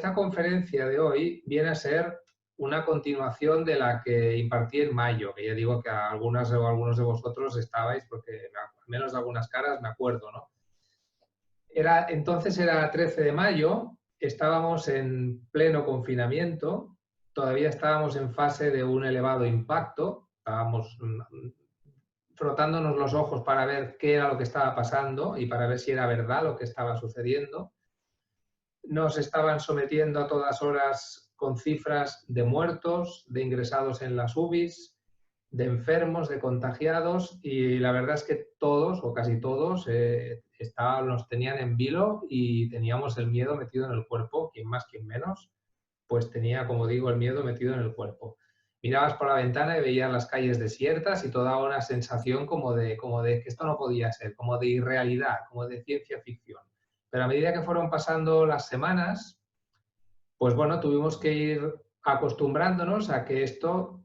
esta conferencia de hoy viene a ser una continuación de la que impartí en mayo, que ya digo que a algunas o algunos de vosotros estabais, porque al menos de algunas caras me acuerdo, ¿no? Entonces era 13 de mayo, estábamos en pleno confinamiento, todavía estábamos en fase de un elevado impacto, estábamos frotándonos los ojos para ver qué era lo que estaba pasando y para ver si era verdad lo que estaba sucediendo. Nos estaban sometiendo a todas horas con cifras de muertos, de ingresados en las UBIs, de enfermos, de contagiados, y la verdad es que todos, o casi todos, nos tenían en vilo y teníamos el miedo metido en el cuerpo, quien más, quien menos, pues tenía, como digo, el miedo metido en el cuerpo. Mirabas por la ventana y veías las calles desiertas y toda una sensación como de que esto no podía ser, como de irrealidad, como de ciencia ficción. Pero a medida que fueron pasando las semanas, pues bueno, tuvimos que ir acostumbrándonos a que esto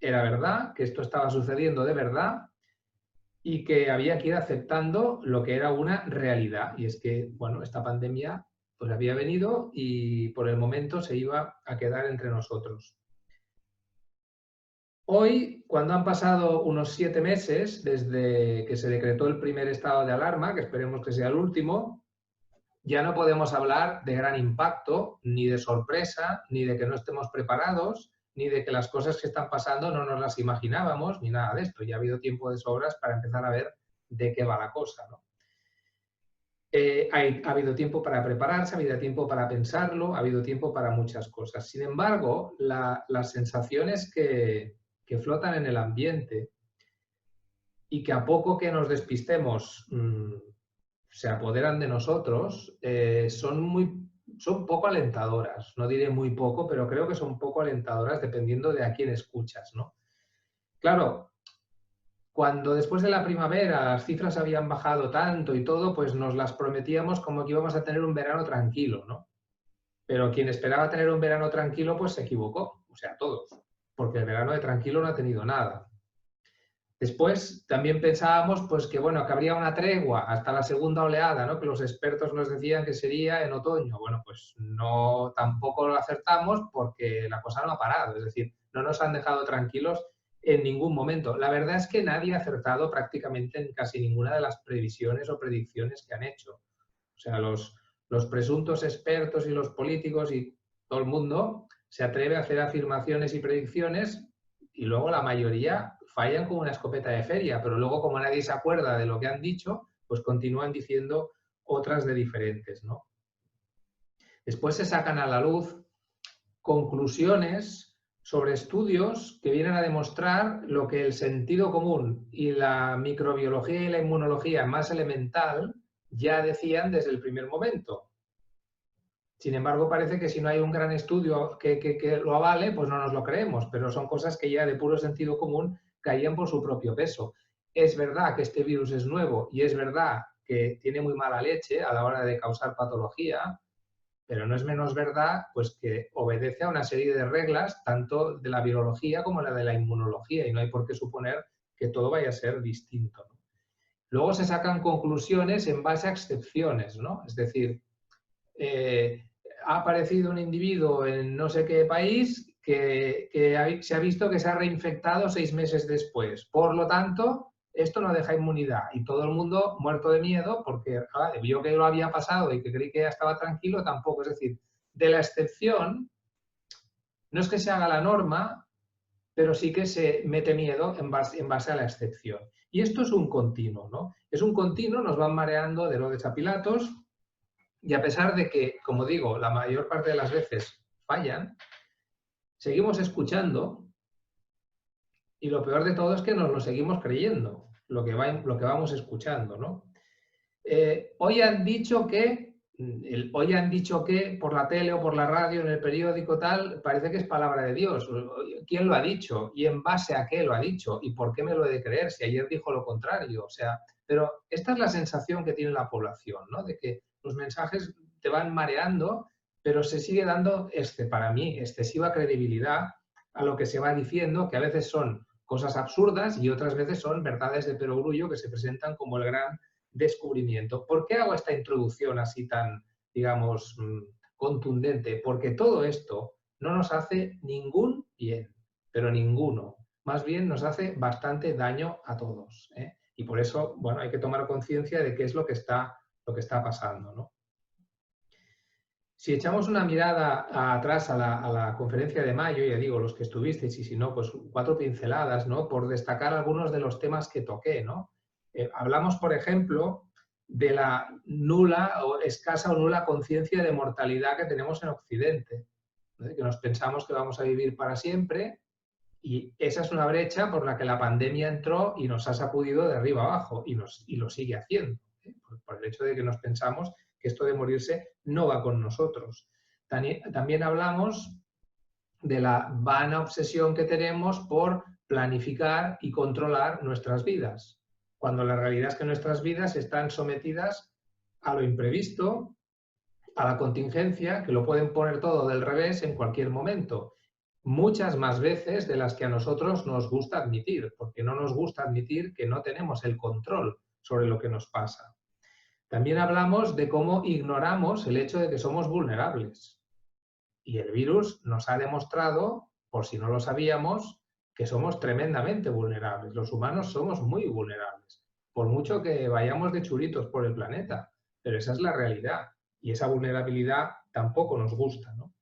era verdad, que esto estaba sucediendo de verdad y que había que ir aceptando lo que era una realidad. Y es que, bueno, esta pandemia pues había venido y por el momento se iba a quedar entre nosotros. Hoy, cuando han pasado unos 7 meses desde que se decretó el primer estado de alarma, que esperemos que sea el último, ya no podemos hablar de gran impacto, ni de sorpresa, ni de que no estemos preparados, ni de que las cosas que están pasando no nos las imaginábamos, ni nada de esto. Ya ha habido tiempo de sobras para empezar a ver de qué va la cosa, ¿no? Ha habido tiempo para prepararse, ha habido tiempo para pensarlo, ha habido tiempo para muchas cosas. Sin embargo, las sensaciones que flotan en el ambiente y que a poco que nos despistemos se apoderan de nosotros, son poco alentadoras. No diré muy poco, pero creo que son poco alentadoras dependiendo de a quién escuchas, ¿no? Claro, cuando después de la primavera las cifras habían bajado tanto y todo, pues nos las prometíamos como que íbamos a tener un verano tranquilo, ¿no? Pero quien esperaba tener un verano tranquilo, pues se equivocó, o sea, todos, porque el verano de tranquilo no ha tenido nada. Después también pensábamos pues, que, bueno, que habría una tregua hasta la segunda oleada, ¿no? Que los expertos nos decían que sería en otoño. Bueno, pues no, tampoco lo acertamos porque la cosa no ha parado. Es decir, no nos han dejado tranquilos en ningún momento. La verdad es que nadie ha acertado prácticamente en casi ninguna de las previsiones o predicciones que han hecho. O sea, los presuntos expertos y los políticos y todo el mundo se atreve a hacer afirmaciones y predicciones y luego la mayoría fallan como una escopeta de feria, pero luego como nadie se acuerda de lo que han dicho, pues continúan diciendo otras de diferentes, ¿no? Después se sacan a la luz conclusiones sobre estudios que vienen a demostrar lo que el sentido común y la microbiología y la inmunología más elemental ya decían desde el primer momento. Sin embargo, parece que si no hay un gran estudio que lo avale, pues no nos lo creemos, pero son cosas que ya de puro sentido común caían por su propio peso. Es verdad que este virus es nuevo y es verdad que tiene muy mala leche a la hora de causar patología, pero no es menos verdad pues, que obedece a una serie de reglas, tanto de la virología como la de la inmunología, y no hay por qué suponer que todo vaya a ser distinto, ¿no? Luego se sacan conclusiones en base a excepciones, ¿no? Es decir, ha aparecido un individuo en no sé qué país que se ha visto que se ha reinfectado 6 meses después. Por lo tanto, esto no deja inmunidad y todo el mundo muerto de miedo porque vio que lo había pasado y que creí que ya estaba tranquilo, tampoco. Es decir, de la excepción, no es que se haga la norma, pero sí que se mete miedo en base a la excepción. Y esto es un continuo, ¿no? Es un continuo, nos van mareando de Herodes a Pilatos, y a pesar de que, como digo, la mayor parte de las veces fallan, seguimos escuchando y lo peor de todo es que nos lo seguimos creyendo, lo que vamos escuchando, ¿no? Hoy han dicho que por la tele o por la radio, en el periódico, tal, parece que es palabra de Dios. ¿Quién lo ha dicho? ¿Y en base a qué lo ha dicho? ¿Y por qué me lo he de creer si ayer dijo lo contrario? O sea, pero esta es la sensación que tiene la población, ¿no? De que los mensajes te van mareando, pero se sigue dando, para mí, excesiva credibilidad a lo que se va diciendo, que a veces son cosas absurdas y otras veces son verdades de perogrullo que se presentan como el gran descubrimiento. ¿Por qué hago esta introducción así tan, digamos, contundente, porque todo esto no nos hace ningún bien, pero ninguno. Más bien nos hace bastante daño a todos, ¿eh? Y por eso, bueno, hay que tomar conciencia de qué es lo que está pasando, ¿no? Si echamos una mirada atrás a la conferencia de mayo, ya digo, los que estuvisteis, y si no, pues 4 pinceladas, ¿no? Por destacar algunos de los temas que toqué, ¿no? Hablamos, por ejemplo, de la nula o escasa o nula conciencia de mortalidad que tenemos en Occidente, ¿no? Que nos pensamos que vamos a vivir para siempre, y esa es una brecha por la que la pandemia entró y nos ha sacudido de arriba abajo, y lo sigue haciendo, ¿eh? Por el hecho de que nos pensamos que esto de morirse no va con nosotros. También hablamos de la vana obsesión que tenemos por planificar y controlar nuestras vidas, cuando la realidad es que nuestras vidas están sometidas a lo imprevisto, a la contingencia, que lo pueden poner todo del revés en cualquier momento. Muchas más veces de las que a nosotros nos gusta admitir, porque no nos gusta admitir que no tenemos el control sobre lo que nos pasa. También hablamos de cómo ignoramos el hecho de que somos vulnerables. Y el virus nos ha demostrado, por si no lo sabíamos, que somos tremendamente vulnerables. Los humanos somos muy vulnerables, por mucho que vayamos de churitos por el planeta, pero esa es la realidad. Y esa vulnerabilidad tampoco nos gusta, ¿no?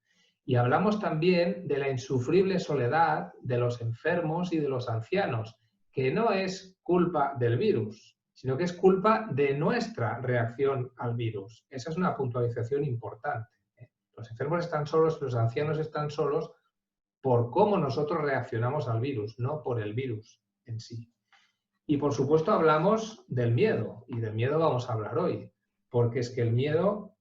Y hablamos también de la insufrible soledad de los enfermos y de los ancianos, que no es culpa del virus, sino que es culpa de nuestra reacción al virus. Esa es una puntualización importante, ¿eh? Los enfermos están solos, los ancianos están solos por cómo nosotros reaccionamos al virus, no por el virus en sí. Y por supuesto hablamos del miedo, y del miedo vamos a hablar hoy, porque es que el miedo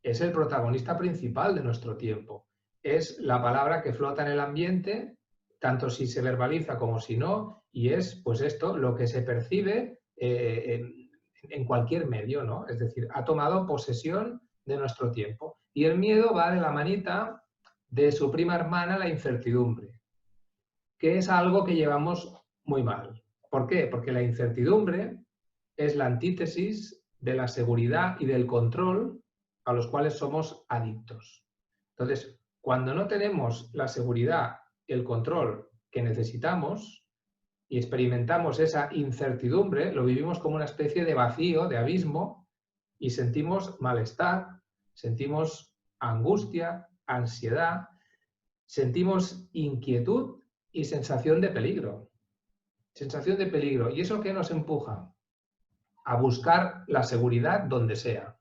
es el protagonista principal de nuestro tiempo. Es la palabra que flota en el ambiente, tanto si se verbaliza como si no, y es, pues esto, lo que se percibe en cualquier medio, ¿no? Es decir, ha tomado posesión de nuestro tiempo. Y el miedo va de la manita de su prima hermana, la incertidumbre, que es algo que llevamos muy mal. ¿Por qué? Porque la incertidumbre es la antítesis de la seguridad y del control a los cuales somos adictos. Entonces, cuando no tenemos la seguridad y el control que necesitamos y experimentamos esa incertidumbre, lo vivimos como una especie de vacío, de abismo, y sentimos malestar, sentimos angustia, ansiedad, sentimos inquietud y sensación de peligro. Sensación de peligro. ¿Y eso qué nos empuja? A buscar la seguridad donde sea.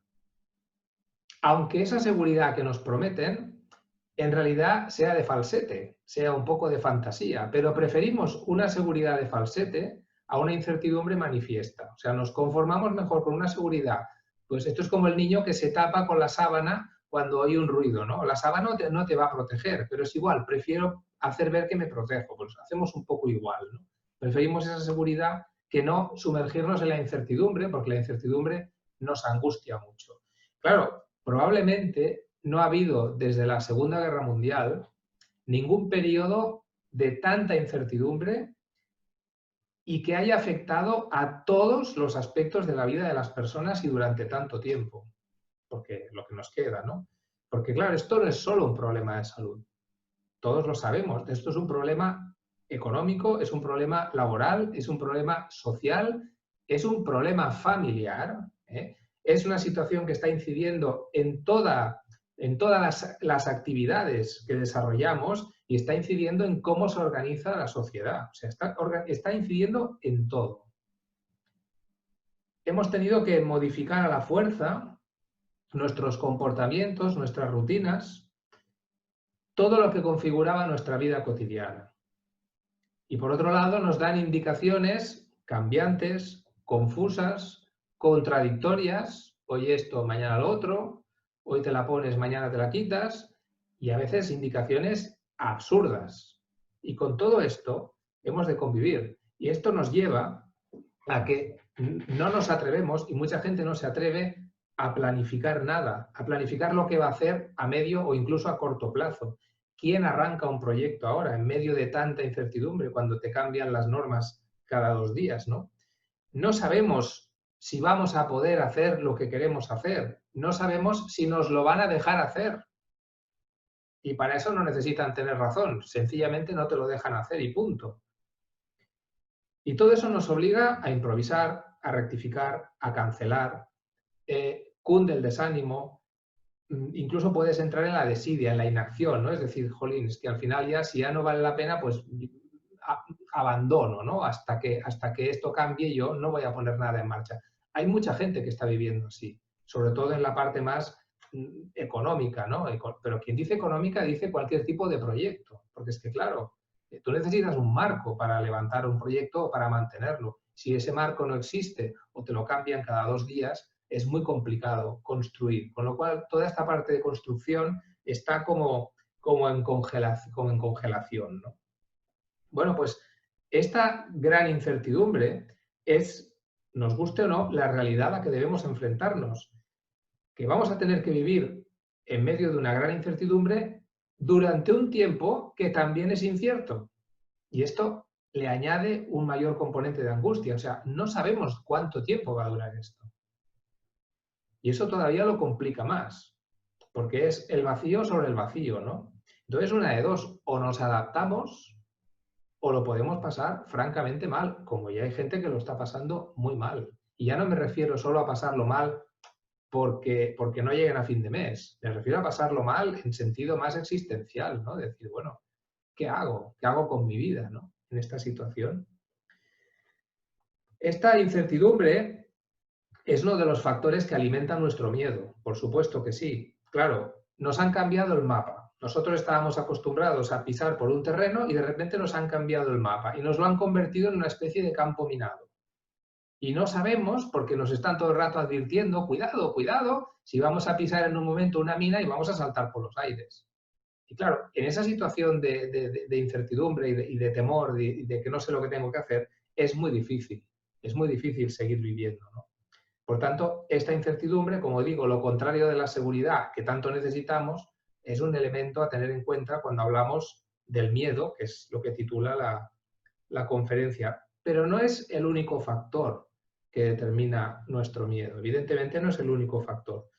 Aunque esa seguridad que nos prometen en realidad sea de falsete, sea un poco de fantasía, pero preferimos una seguridad de falsete a una incertidumbre manifiesta. O sea, nos conformamos mejor con una seguridad. Pues esto es como el niño que se tapa con la sábana cuando hay un ruido, ¿no? La sábana no te va a proteger, pero es igual, prefiero hacer ver que me protejo. Pues hacemos un poco igual, ¿no? Preferimos esa seguridad que no sumergirnos en la incertidumbre, porque la incertidumbre nos angustia mucho. Claro, probablemente no ha habido desde la Segunda Guerra Mundial ningún periodo de tanta incertidumbre y que haya afectado a todos los aspectos de la vida de las personas y durante tanto tiempo, porque lo que nos queda, ¿no? Porque claro, esto no es solo un problema de salud, todos lo sabemos, esto es un problema económico, es un problema laboral, es un problema social, es un problema familiar, ¿eh? Es una situación que está incidiendo en todas las actividades que desarrollamos y está incidiendo en cómo se organiza la sociedad. O sea, está incidiendo en todo. Hemos tenido que modificar a la fuerza nuestros comportamientos, nuestras rutinas, todo lo que configuraba nuestra vida cotidiana. Y por otro lado nos dan indicaciones cambiantes, confusas, contradictorias, hoy esto, mañana lo otro, hoy te la pones, mañana te la quitas, y a veces indicaciones absurdas. Y con todo esto hemos de convivir. Y esto nos lleva a que no nos atrevemos, y mucha gente no se atreve a planificar nada, a planificar lo que va a hacer a medio o incluso a corto plazo. ¿Quién arranca un proyecto ahora en medio de tanta incertidumbre cuando te cambian las normas cada 2 días, ¿no? No sabemos si vamos a poder hacer lo que queremos hacer, no sabemos si nos lo van a dejar hacer. Y para eso no necesitan tener razón, sencillamente no te lo dejan hacer y punto. Y todo eso nos obliga a improvisar, a rectificar, a cancelar, cunde el desánimo, incluso puedes entrar en la desidia, en la inacción, ¿no? Es decir, jolín, es que al final ya, si ya no vale la pena, pues abandono, ¿no? Hasta que esto cambie yo no voy a poner nada en marcha. Hay mucha gente que está viviendo así, sobre todo en la parte más económica, ¿no? Pero quien dice económica dice cualquier tipo de proyecto, porque es que, claro, tú necesitas un marco para levantar un proyecto o para mantenerlo. Si ese marco no existe o te lo cambian cada 2 días, es muy complicado construir. Con lo cual, toda esta parte de construcción está como en congelación, ¿no? Bueno, pues esta gran incertidumbre es, nos guste o no, la realidad a la que debemos enfrentarnos. Que vamos a tener que vivir en medio de una gran incertidumbre durante un tiempo que también es incierto. Y esto le añade un mayor componente de angustia. O sea, no sabemos cuánto tiempo va a durar esto. Y eso todavía lo complica más, porque es el vacío sobre el vacío, ¿no? Entonces, una de dos, o nos adaptamos o lo podemos pasar francamente mal, como ya hay gente que lo está pasando muy mal. Y ya no me refiero solo a pasarlo mal porque no lleguen a fin de mes, me refiero a pasarlo mal en sentido más existencial, ¿no? Decir, bueno, ¿qué hago? ¿Qué hago con mi vida, ¿no? En esta situación. Esta incertidumbre es uno de los factores que alimentan nuestro miedo, por supuesto que sí. Claro, nos han cambiado el mapa. Nosotros estábamos acostumbrados a pisar por un terreno y de repente nos han cambiado el mapa y nos lo han convertido en una especie de campo minado. Y no sabemos, porque nos están todo el rato advirtiendo, cuidado, cuidado, si vamos a pisar en un momento una mina y vamos a saltar por los aires. Y claro, en esa situación de incertidumbre y de temor, de que no sé lo que tengo que hacer, es muy difícil seguir viviendo, ¿no? Por tanto, esta incertidumbre, como digo, lo contrario de la seguridad que tanto necesitamos, es un elemento a tener en cuenta cuando hablamos del miedo, que es lo que titula la conferencia. Pero no es el único factor que determina nuestro miedo. Evidentemente no es el único factor.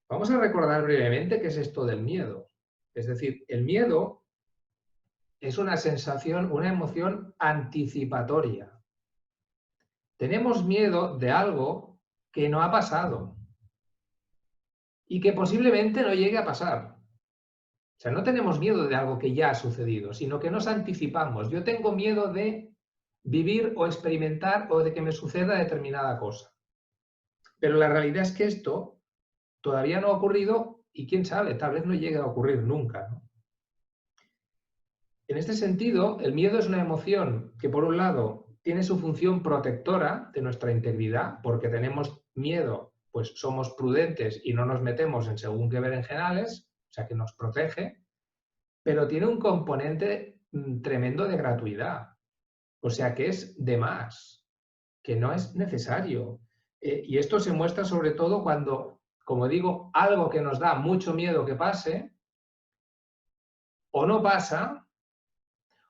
Vamos a recordar brevemente qué es esto del miedo. Es decir, el miedo es una sensación, una emoción anticipatoria. Tenemos miedo de algo que no ha pasado y que posiblemente no llegue a pasar. O sea, no tenemos miedo de algo que ya ha sucedido, sino que nos anticipamos. Yo tengo miedo de vivir o experimentar o de que me suceda determinada cosa. Pero la realidad es que esto todavía no ha ocurrido y quién sabe, tal vez no llegue a ocurrir nunca, ¿no? En este sentido, el miedo es una emoción que, por un lado, tiene su función protectora de nuestra integridad, porque tenemos miedo, pues somos prudentes y no nos metemos en según qué berenjenales, o sea que nos protege, pero tiene un componente tremendo de gratuidad, o sea que es de más, que no es necesario. Y esto se muestra sobre todo cuando, como digo, algo que nos da mucho miedo que pase, o no pasa,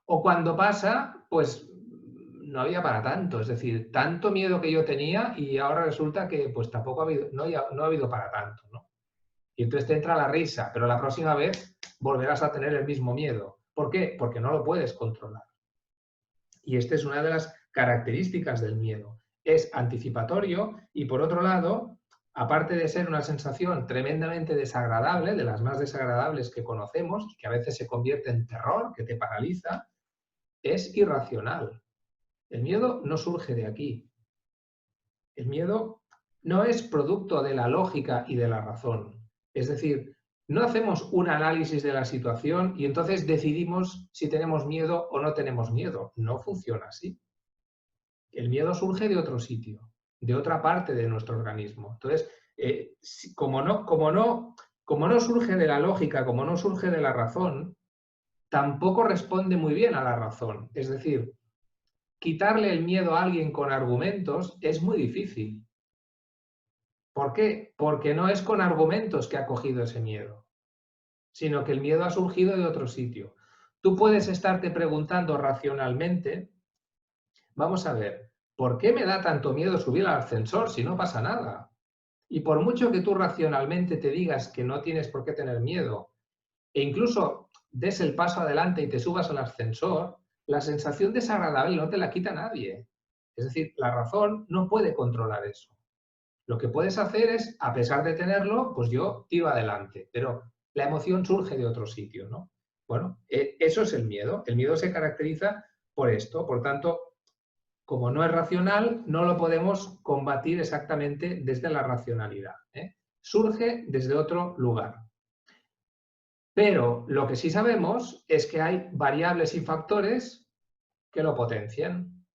o cuando pasa, pues no había para tanto. Es decir, tanto miedo que yo tenía y ahora resulta que pues tampoco ha habido, no ha habido para tanto, ¿no? Y entonces te entra la risa, pero la próxima vez volverás a tener el mismo miedo. ¿Por qué? Porque no lo puedes controlar. Y esta es una de las características del miedo. Es anticipatorio y, por otro lado, aparte de ser una sensación tremendamente desagradable, de las más desagradables que conocemos, que a veces se convierte en terror, que te paraliza, es irracional. El miedo no surge de aquí. El miedo no es producto de la lógica y de la razón. Es decir, no hacemos un análisis de la situación y entonces decidimos si tenemos miedo o no tenemos miedo. No funciona así. El miedo surge de otro sitio, de otra parte de nuestro organismo. Entonces, como no surge de la lógica, como no surge de la razón, tampoco responde muy bien a la razón. Es decir, quitarle el miedo a alguien con argumentos es muy difícil. ¿Por qué? Porque no es con argumentos que ha cogido ese miedo, sino que el miedo ha surgido de otro sitio. Tú puedes estarte preguntando racionalmente, vamos a ver, ¿por qué me da tanto miedo subir al ascensor si no pasa nada? Y por mucho que tú racionalmente te digas que no tienes por qué tener miedo, e incluso des el paso adelante y te subas al ascensor, la sensación desagradable no te la quita nadie. Es decir, la razón no puede controlar eso. Lo que puedes hacer es, a pesar de tenerlo, pues yo tiro adelante, pero la emoción surge de otro sitio, ¿no? Bueno, eso es el miedo. El miedo se caracteriza por esto, por tanto, como no es racional, no lo podemos combatir exactamente desde la racionalidad, ¿eh? Surge desde otro lugar. Pero lo que sí sabemos es que hay variables y factores que lo potencian.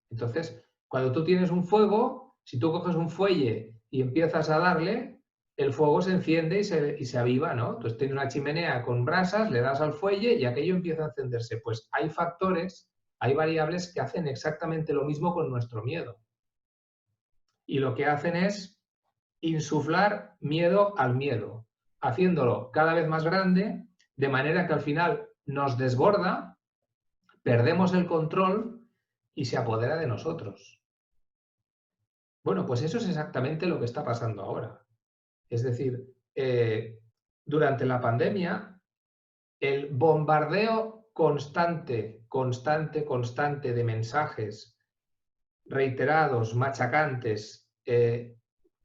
Entonces, cuando tú tienes un fuego, si tú coges un fuelle y empiezas a darle, el fuego se enciende y se aviva, ¿no? Entonces tienes una chimenea con brasas, le das al fuelle y aquello empieza a encenderse. Pues hay factores, hay variables que hacen exactamente lo mismo con nuestro miedo. Y lo que hacen es insuflar miedo al miedo, haciéndolo cada vez más grande, de manera que al final nos desborda, perdemos el control y se apodera de nosotros. Bueno, pues eso es exactamente lo que está pasando ahora. Es decir, durante la pandemia, el bombardeo constante de mensajes reiterados, machacantes, que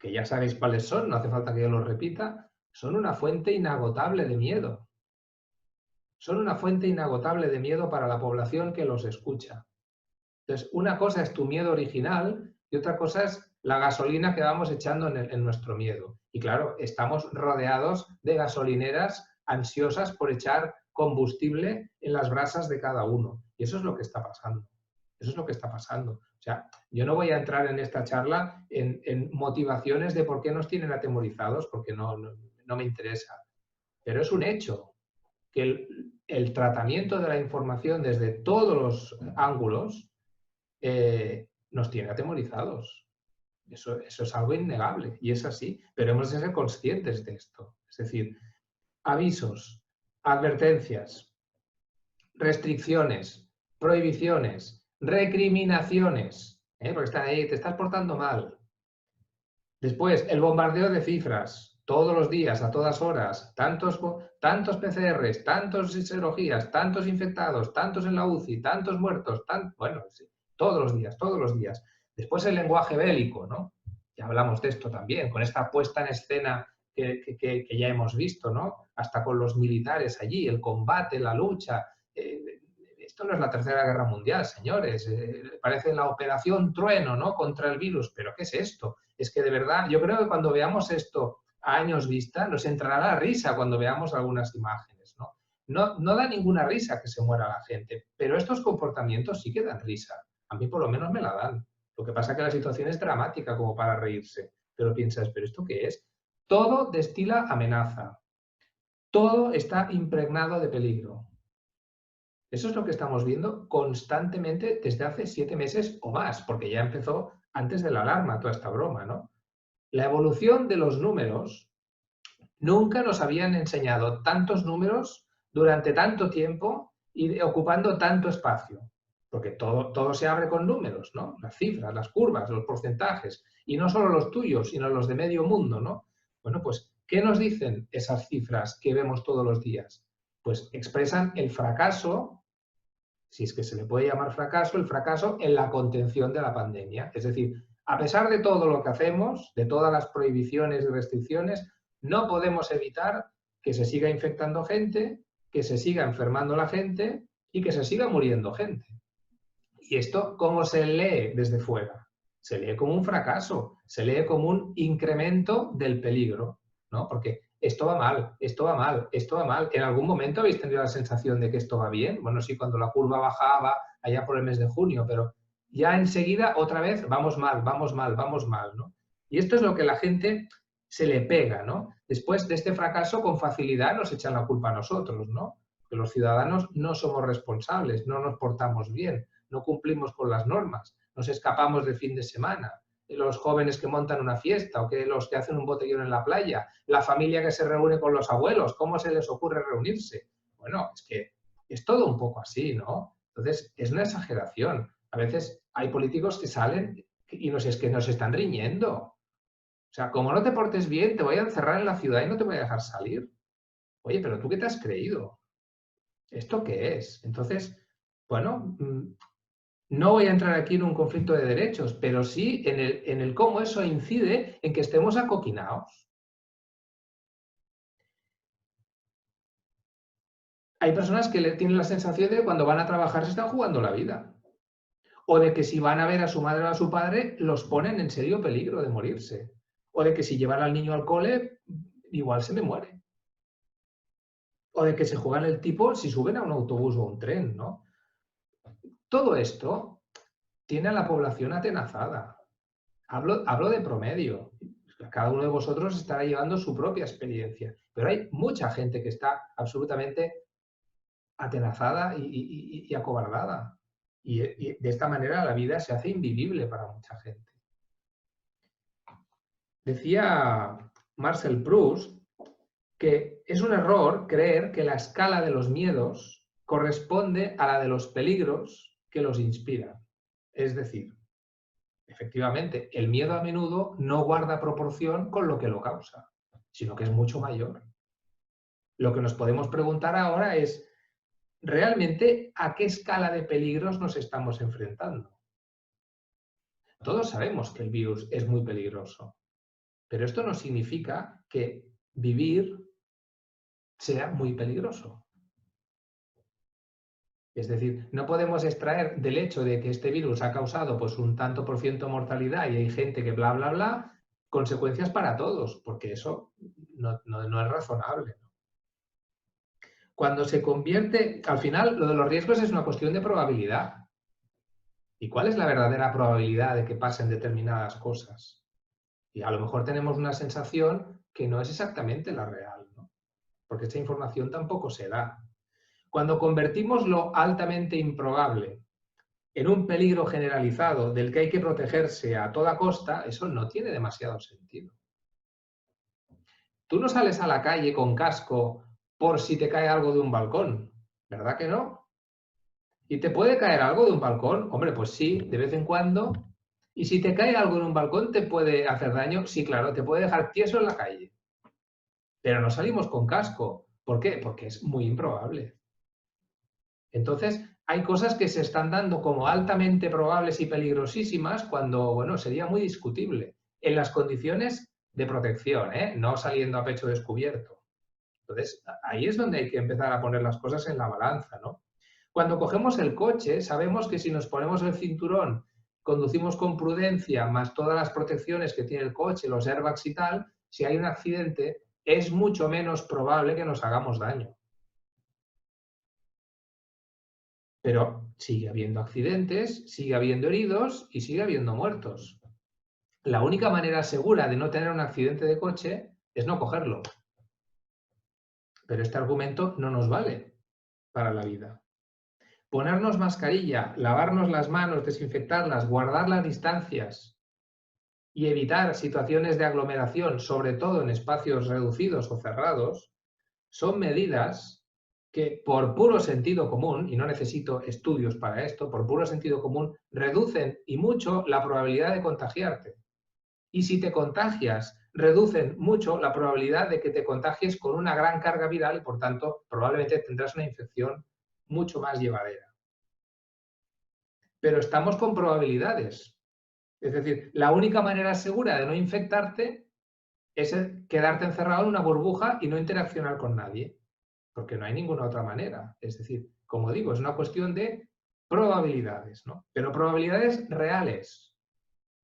ya sabéis cuáles son, no hace falta que yo los repita, son una fuente inagotable de miedo. Son una fuente inagotable de miedo para la población que los escucha. Entonces, una cosa es tu miedo original y otra cosa es la gasolina que vamos echando en nuestro miedo. Y claro, estamos rodeados de gasolineras ansiosas por echar combustible en las brasas de cada uno. Y eso es lo que está pasando. Eso es lo que está pasando. O sea, yo no voy a entrar en esta charla en motivaciones de por qué nos tienen atemorizados, porque no me interesa. Pero es un hecho que el tratamiento de la información desde todos los ángulos nos tiene atemorizados. Eso es algo innegable y es así, pero hemos de ser conscientes de esto. Es decir, avisos, advertencias, restricciones, prohibiciones, recriminaciones, porque están ahí, te estás portando mal. Después, el bombardeo de cifras, todos los días, a todas horas, tantos PCRs, tantos serologías, tantos infectados, tantos en la UCI, tantos muertos, bueno, sí, todos los días. Después el lenguaje bélico, ¿no? Ya hablamos de esto también, con esta puesta en escena que ya hemos visto, ¿no? Hasta con los militares allí, el combate, la lucha. Esto no es la Tercera Guerra Mundial, señores. Parece la Operación Trueno, ¿no? Contra el virus. ¿Pero qué es esto? Es que de verdad, yo creo que cuando veamos esto a años vista, nos entrará la risa cuando veamos algunas imágenes, ¿no? No da ninguna risa que se muera la gente, pero estos comportamientos sí que dan risa. A mí por lo menos me la dan. Lo que pasa es que la situación es dramática como para reírse. Pero piensas, ¿pero esto qué es? Todo destila amenaza. Todo está impregnado de peligro. Eso es lo que estamos viendo constantemente desde hace 7 meses o más, porque ya empezó antes de la alarma toda esta broma, ¿no? La evolución de los números, nunca nos habían enseñado tantos números durante tanto tiempo y ocupando tanto espacio, porque todo se abre con números, ¿no? Las cifras, las curvas, los porcentajes, y no solo los tuyos, sino los de medio mundo, ¿no? Bueno, pues, ¿qué nos dicen esas cifras que vemos todos los días? Pues expresan el fracaso, si es que se le puede llamar fracaso, el fracaso en la contención de la pandemia. Es decir, a pesar de todo lo que hacemos, de todas las prohibiciones y restricciones, no podemos evitar que se siga infectando gente, que se siga enfermando la gente y que se siga muriendo gente. ¿Y esto cómo se lee desde fuera? Se lee como un fracaso, se lee como un incremento del peligro, ¿no? Porque esto va mal, esto va mal, esto va mal. ¿En algún momento habéis tenido la sensación de que esto va bien? Bueno, sí, cuando la curva bajaba allá por el mes de junio, pero ya enseguida otra vez vamos mal, vamos mal, vamos mal, ¿no? Y esto es lo que la gente se le pega, ¿no? Después de este fracaso, con facilidad nos echan la culpa a nosotros, ¿no? Que los ciudadanos no somos responsables, no nos portamos bien, no cumplimos con las normas, nos escapamos de fin de semana, los jóvenes que montan una fiesta o que los que hacen un botellón en la playa, la familia que se reúne con los abuelos, ¿cómo se les ocurre reunirse? Bueno, es que es todo un poco así, ¿no? Entonces, es una exageración. A veces hay políticos que salen y es que nos están riñendo. O sea, como no te portes bien, te voy a encerrar en la ciudad y no te voy a dejar salir. Oye, pero ¿tú qué te has creído? ¿Esto qué es? Entonces, bueno, no voy a entrar aquí en un conflicto de derechos, pero sí en el cómo eso incide en que estemos acoquinados. Hay personas que tienen la sensación de que cuando van a trabajar se están jugando la vida. O de que si van a ver a su madre o a su padre, los ponen en serio peligro de morirse. O de que si llevan al niño al cole, igual se me muere. O de que se juegan el tipo si suben a un autobús o un tren, ¿no? Todo esto tiene a la población atenazada. Hablo de promedio. Cada uno de vosotros estará llevando su propia experiencia. Pero hay mucha gente que está absolutamente atenazada y acobardada. Y de esta manera la vida se hace invivible para mucha gente. Decía Marcel Proust que es un error creer que la escala de los miedos corresponde a la de los peligros que los inspiran. Es decir, efectivamente, el miedo a menudo no guarda proporción con lo que lo causa, sino que es mucho mayor. Lo que nos podemos preguntar ahora es, ¿realmente a qué escala de peligros nos estamos enfrentando? Todos sabemos que el virus es muy peligroso, pero esto no significa que vivir sea muy peligroso. Es decir, no podemos extraer del hecho de que este virus ha causado pues, un tanto por ciento de mortalidad y hay gente que bla, bla, bla, consecuencias para todos, porque eso no es razonable. Cuando se convierte, al final, lo de los riesgos es una cuestión de probabilidad. ¿Y cuál es la verdadera probabilidad de que pasen determinadas cosas? Y a lo mejor tenemos una sensación que no es exactamente la real, ¿no? Porque esta información tampoco se da. Cuando convertimos lo altamente improbable en un peligro generalizado del que hay que protegerse a toda costa, eso no tiene demasiado sentido. Tú no sales a la calle con casco por si te cae algo de un balcón, ¿verdad que no? ¿Y te puede caer algo de un balcón? Hombre, pues sí, de vez en cuando. ¿Y si te cae algo en un balcón te puede hacer daño? Sí, claro, te puede dejar tieso en la calle. Pero no salimos con casco. ¿Por qué? Porque es muy improbable. Entonces, hay cosas que se están dando como altamente probables y peligrosísimas cuando, bueno, sería muy discutible. En las condiciones de protección, ¿eh? No saliendo a pecho descubierto. Entonces, ahí es donde hay que empezar a poner las cosas en la balanza, ¿no? Cuando cogemos el coche, sabemos que si nos ponemos el cinturón, conducimos con prudencia, más todas las protecciones que tiene el coche, los airbags y tal, si hay un accidente, es mucho menos probable que nos hagamos daño. Pero sigue habiendo accidentes, sigue habiendo heridos y sigue habiendo muertos. La única manera segura de no tener un accidente de coche es no cogerlo. Pero este argumento no nos vale para la vida. Ponernos mascarilla, lavarnos las manos, desinfectarlas, guardar las distancias y evitar situaciones de aglomeración, sobre todo en espacios reducidos o cerrados, son medidas que por puro sentido común, y no necesito estudios para esto, por puro sentido común, reducen y mucho la probabilidad de contagiarte. Y si te contagias, reducen mucho la probabilidad de que te contagies con una gran carga viral y, por tanto, probablemente tendrás una infección mucho más llevadera. Pero estamos con probabilidades. Es decir, la única manera segura de no infectarte es quedarte encerrado en una burbuja y no interaccionar con nadie, porque no hay ninguna otra manera. Es decir, como digo, es una cuestión de probabilidades, ¿no? Pero probabilidades reales,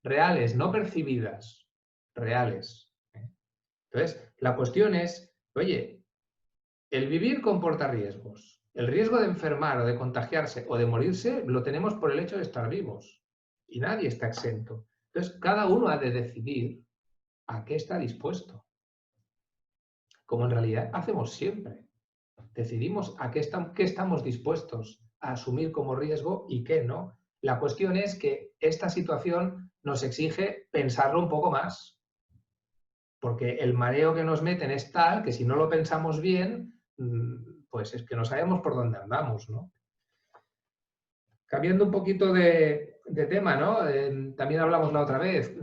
reales, no percibidas, reales. Entonces, la cuestión es, oye, el vivir comporta riesgos. El riesgo de enfermar o de contagiarse o de morirse lo tenemos por el hecho de estar vivos. Y nadie está exento. Entonces, cada uno ha de decidir a qué está dispuesto. Como en realidad hacemos siempre. Decidimos a qué estamos dispuestos a asumir como riesgo y qué no. La cuestión es que esta situación nos exige pensarlo un poco más. Porque el mareo que nos meten es tal que si no lo pensamos bien, pues es que no sabemos por dónde andamos, ¿no? Cambiando un poquito de tema, ¿no? También hablamos la otra vez.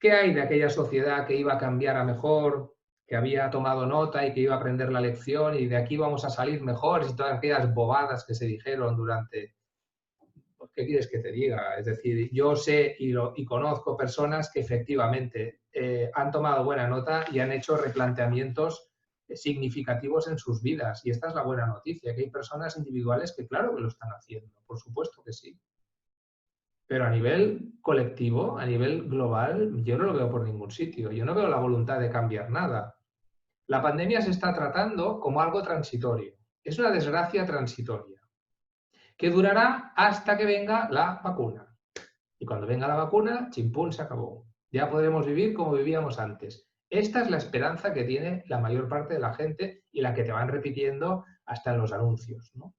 ¿Qué hay de aquella sociedad que iba a cambiar a mejor, que había tomado nota y que iba a aprender la lección y de aquí vamos a salir mejores y todas aquellas bobadas que se dijeron durante... ¿Qué quieres que te diga? Es decir, yo sé y conozco personas que efectivamente han tomado buena nota y han hecho replanteamientos significativos en sus vidas. Y esta es la buena noticia, que hay personas individuales que claro que lo están haciendo, por supuesto que sí. Pero a nivel colectivo, a nivel global, yo no lo veo por ningún sitio. Yo no veo la voluntad de cambiar nada. La pandemia se está tratando como algo transitorio. Es una desgracia transitoria que durará hasta que venga la vacuna. Y cuando venga la vacuna, chimpún, se acabó. Ya podremos vivir como vivíamos antes. Esta es la esperanza que tiene la mayor parte de la gente y la que te van repitiendo hasta en los anuncios, ¿no?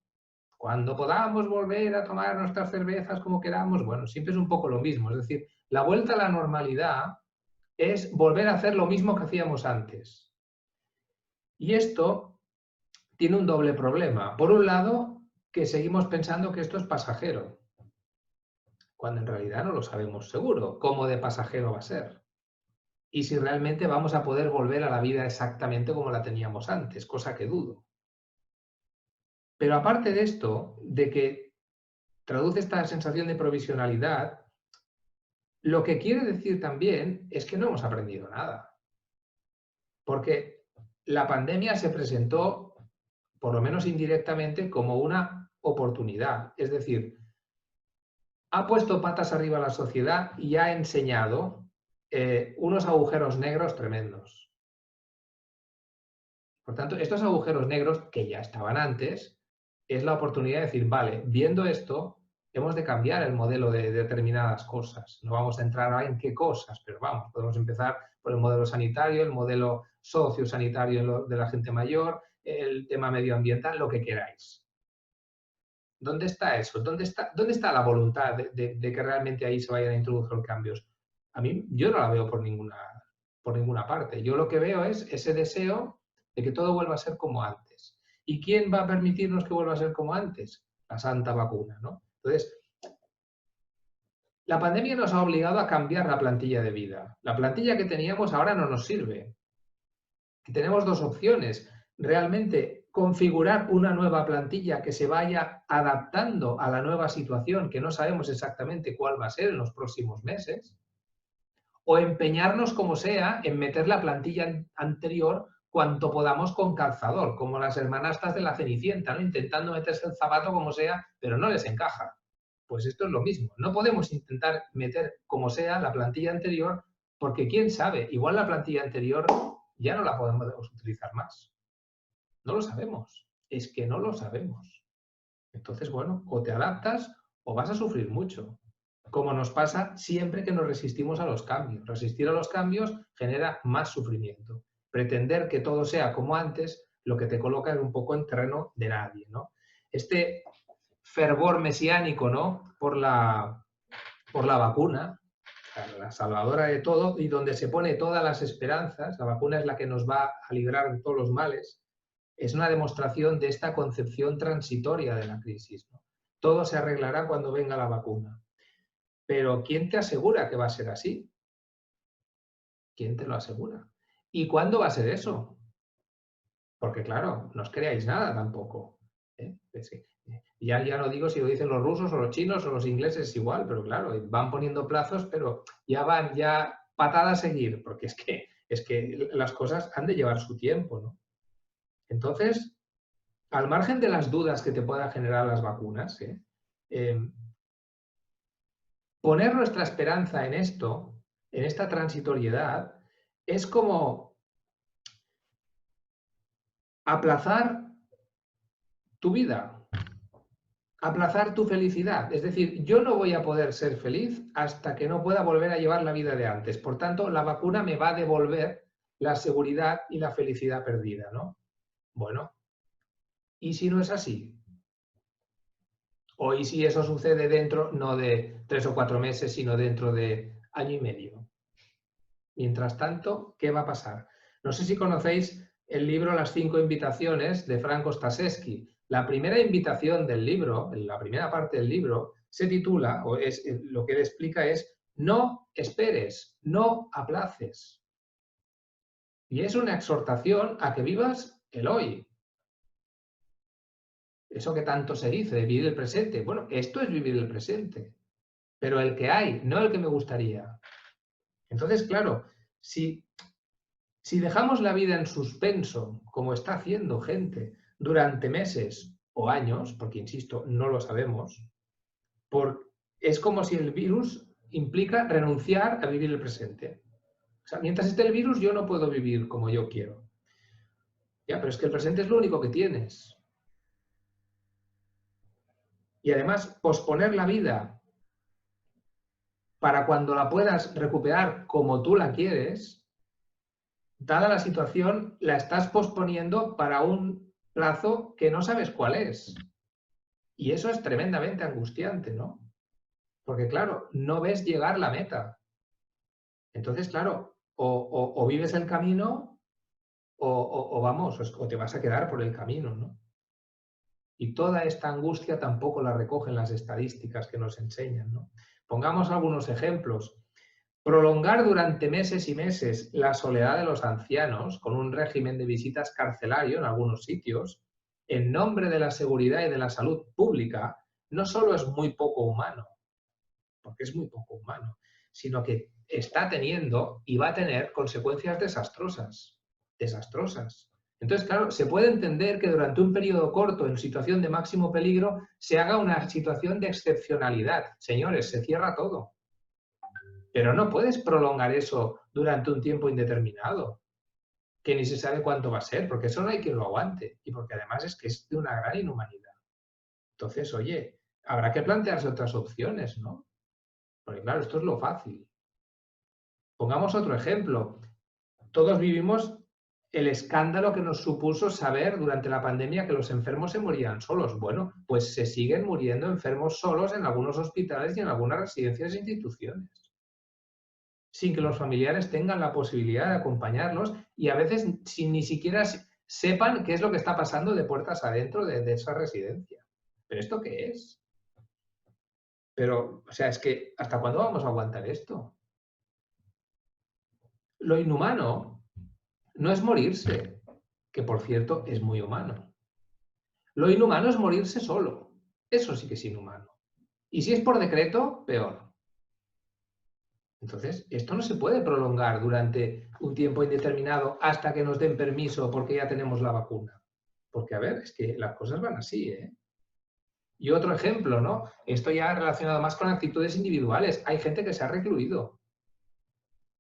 Cuando podamos volver a tomar nuestras cervezas como queramos, bueno, siempre es un poco lo mismo. Es decir, la vuelta a la normalidad es volver a hacer lo mismo que hacíamos antes. Y esto tiene un doble problema. Por un lado, que seguimos pensando que esto es pasajero, cuando en realidad no lo sabemos seguro cómo de pasajero va a ser. Y si realmente vamos a poder volver a la vida exactamente como la teníamos antes, cosa que dudo. Pero aparte de esto, de que traduce esta sensación de provisionalidad, lo que quiere decir también es que no hemos aprendido nada. Porque la pandemia se presentó, por lo menos indirectamente, como una oportunidad. Es decir, ha puesto patas arriba a la sociedad y ha enseñado unos agujeros negros tremendos. Por tanto, estos agujeros negros, que ya estaban antes, es la oportunidad de decir, vale, viendo esto, hemos de cambiar el modelo de determinadas cosas. No vamos a entrar ahora en qué cosas, pero vamos, podemos empezar por el modelo sanitario, el modelo sociosanitario de la gente mayor, el tema medioambiental, lo que queráis. ¿Dónde está eso? ¿Dónde está la voluntad de que realmente ahí se vayan a introducir cambios? A mí, yo no la veo por ninguna parte. Yo lo que veo es ese deseo de que todo vuelva a ser como antes. ¿Y quién va a permitirnos que vuelva a ser como antes? La santa vacuna, ¿no? Entonces, la pandemia nos ha obligado a cambiar la plantilla de vida. La plantilla que teníamos ahora no nos sirve. Tenemos dos opciones. Realmente configurar una nueva plantilla que se vaya adaptando a la nueva situación, que no sabemos exactamente cuál va a ser en los próximos meses, o empeñarnos como sea en meter la plantilla anterior cuanto podamos con calzador, como las hermanastas de la Cenicienta, ¿no? Intentando meterse el zapato como sea, pero no les encaja. Pues esto es lo mismo. No podemos intentar meter como sea la plantilla anterior porque quién sabe, igual la plantilla anterior ya no la podemos utilizar más. No lo sabemos. Es que no lo sabemos. Entonces, bueno, o te adaptas o vas a sufrir mucho. Como nos pasa siempre que nos resistimos a los cambios. Resistir a los cambios genera más sufrimiento. Pretender que todo sea como antes, lo que te coloca es un poco en terreno de nadie, ¿no? Este fervor mesiánico, ¿no? por la vacuna, la salvadora de todo, y donde se pone todas las esperanzas, la vacuna es la que nos va a librar de todos los males, es una demostración de esta concepción transitoria de la crisis, ¿no? Todo se arreglará cuando venga la vacuna. Pero ¿quién te asegura que va a ser así? ¿Quién te lo asegura? ¿Y cuándo va a ser eso? Porque claro, no os creáis nada tampoco. Ya no digo si lo dicen los rusos o los chinos o los ingleses, es igual, pero claro, van poniendo plazos, pero ya van patada a seguir, porque es que las cosas han de llevar su tiempo, ¿no? Entonces, al margen de las dudas que te puedan generar las vacunas, poner nuestra esperanza en esto, en esta transitoriedad, es como aplazar tu vida, aplazar tu felicidad. Es decir, yo no voy a poder ser feliz hasta que no pueda volver a llevar la vida de antes. Por tanto, la vacuna me va a devolver la seguridad y la felicidad perdida, ¿no? Bueno, ¿y si no es así? ¿O y si eso sucede dentro, no de 3 o 4 meses, sino dentro de año y medio? Mientras tanto, ¿qué va a pasar? No sé si conocéis el libro Las 5 invitaciones de Franco Staszewski. La primera invitación del libro, la primera parte del libro, se titula, o es lo que él explica es No esperes, no aplaces. Y es una exhortación a que vivas el hoy. Eso que tanto se dice de vivir el presente. Bueno, esto es vivir el presente, pero el que hay, no el que me gustaría. Entonces, claro, si dejamos la vida en suspenso, como está haciendo gente durante meses o años, porque insisto, no lo sabemos, es como si el virus implica renunciar a vivir el presente. O sea, mientras esté el virus, yo no puedo vivir como yo quiero. Ya, pero es que el presente es lo único que tienes. Y además, posponer la vida para cuando la puedas recuperar como tú la quieres, dada la situación, la estás posponiendo para un plazo que no sabes cuál es. Y eso es tremendamente angustiante, ¿no? Porque claro, no ves llegar la meta. Entonces, claro, o vives el camino o vamos, o te vas a quedar por el camino, ¿no? Y toda esta angustia tampoco la recogen las estadísticas que nos enseñan, ¿no? Pongamos algunos ejemplos. Prolongar durante meses y meses la soledad de los ancianos con un régimen de visitas carcelario en algunos sitios, en nombre de la seguridad y de la salud pública, no solo es muy poco humano, porque es muy poco humano, sino que está teniendo y va a tener consecuencias desastrosas. Desastrosas. Entonces, claro, se puede entender que durante un periodo corto, en situación de máximo peligro, se haga una situación de excepcionalidad. Señores, se cierra todo. Pero no puedes prolongar eso durante un tiempo indeterminado, que ni se sabe cuánto va a ser, porque eso no hay quien lo aguante. Y porque además es que es de una gran inhumanidad. Entonces, oye, habrá que plantearse otras opciones, ¿no? Porque claro, esto es lo fácil. Pongamos otro ejemplo. Todos vivimos el escándalo que nos supuso saber durante la pandemia que los enfermos se morían solos. Bueno, pues se siguen muriendo enfermos solos en algunos hospitales y en algunas residencias e instituciones, sin que los familiares tengan la posibilidad de acompañarlos y a veces sin ni siquiera sepan qué es lo que está pasando de puertas adentro de esa residencia. ¿Pero esto qué es? Pero, o sea, es que ¿hasta cuándo vamos a aguantar esto? Lo inhumano no es morirse, que por cierto es muy humano. Lo inhumano es morirse solo. Eso sí que es inhumano. Y si es por decreto, peor. Entonces, esto no se puede prolongar durante un tiempo indeterminado hasta que nos den permiso porque ya tenemos la vacuna. Porque, a ver, es que las cosas van así, ¿eh? Y otro ejemplo, ¿no? Esto ya relacionado más con actitudes individuales. Hay gente que se ha recluido.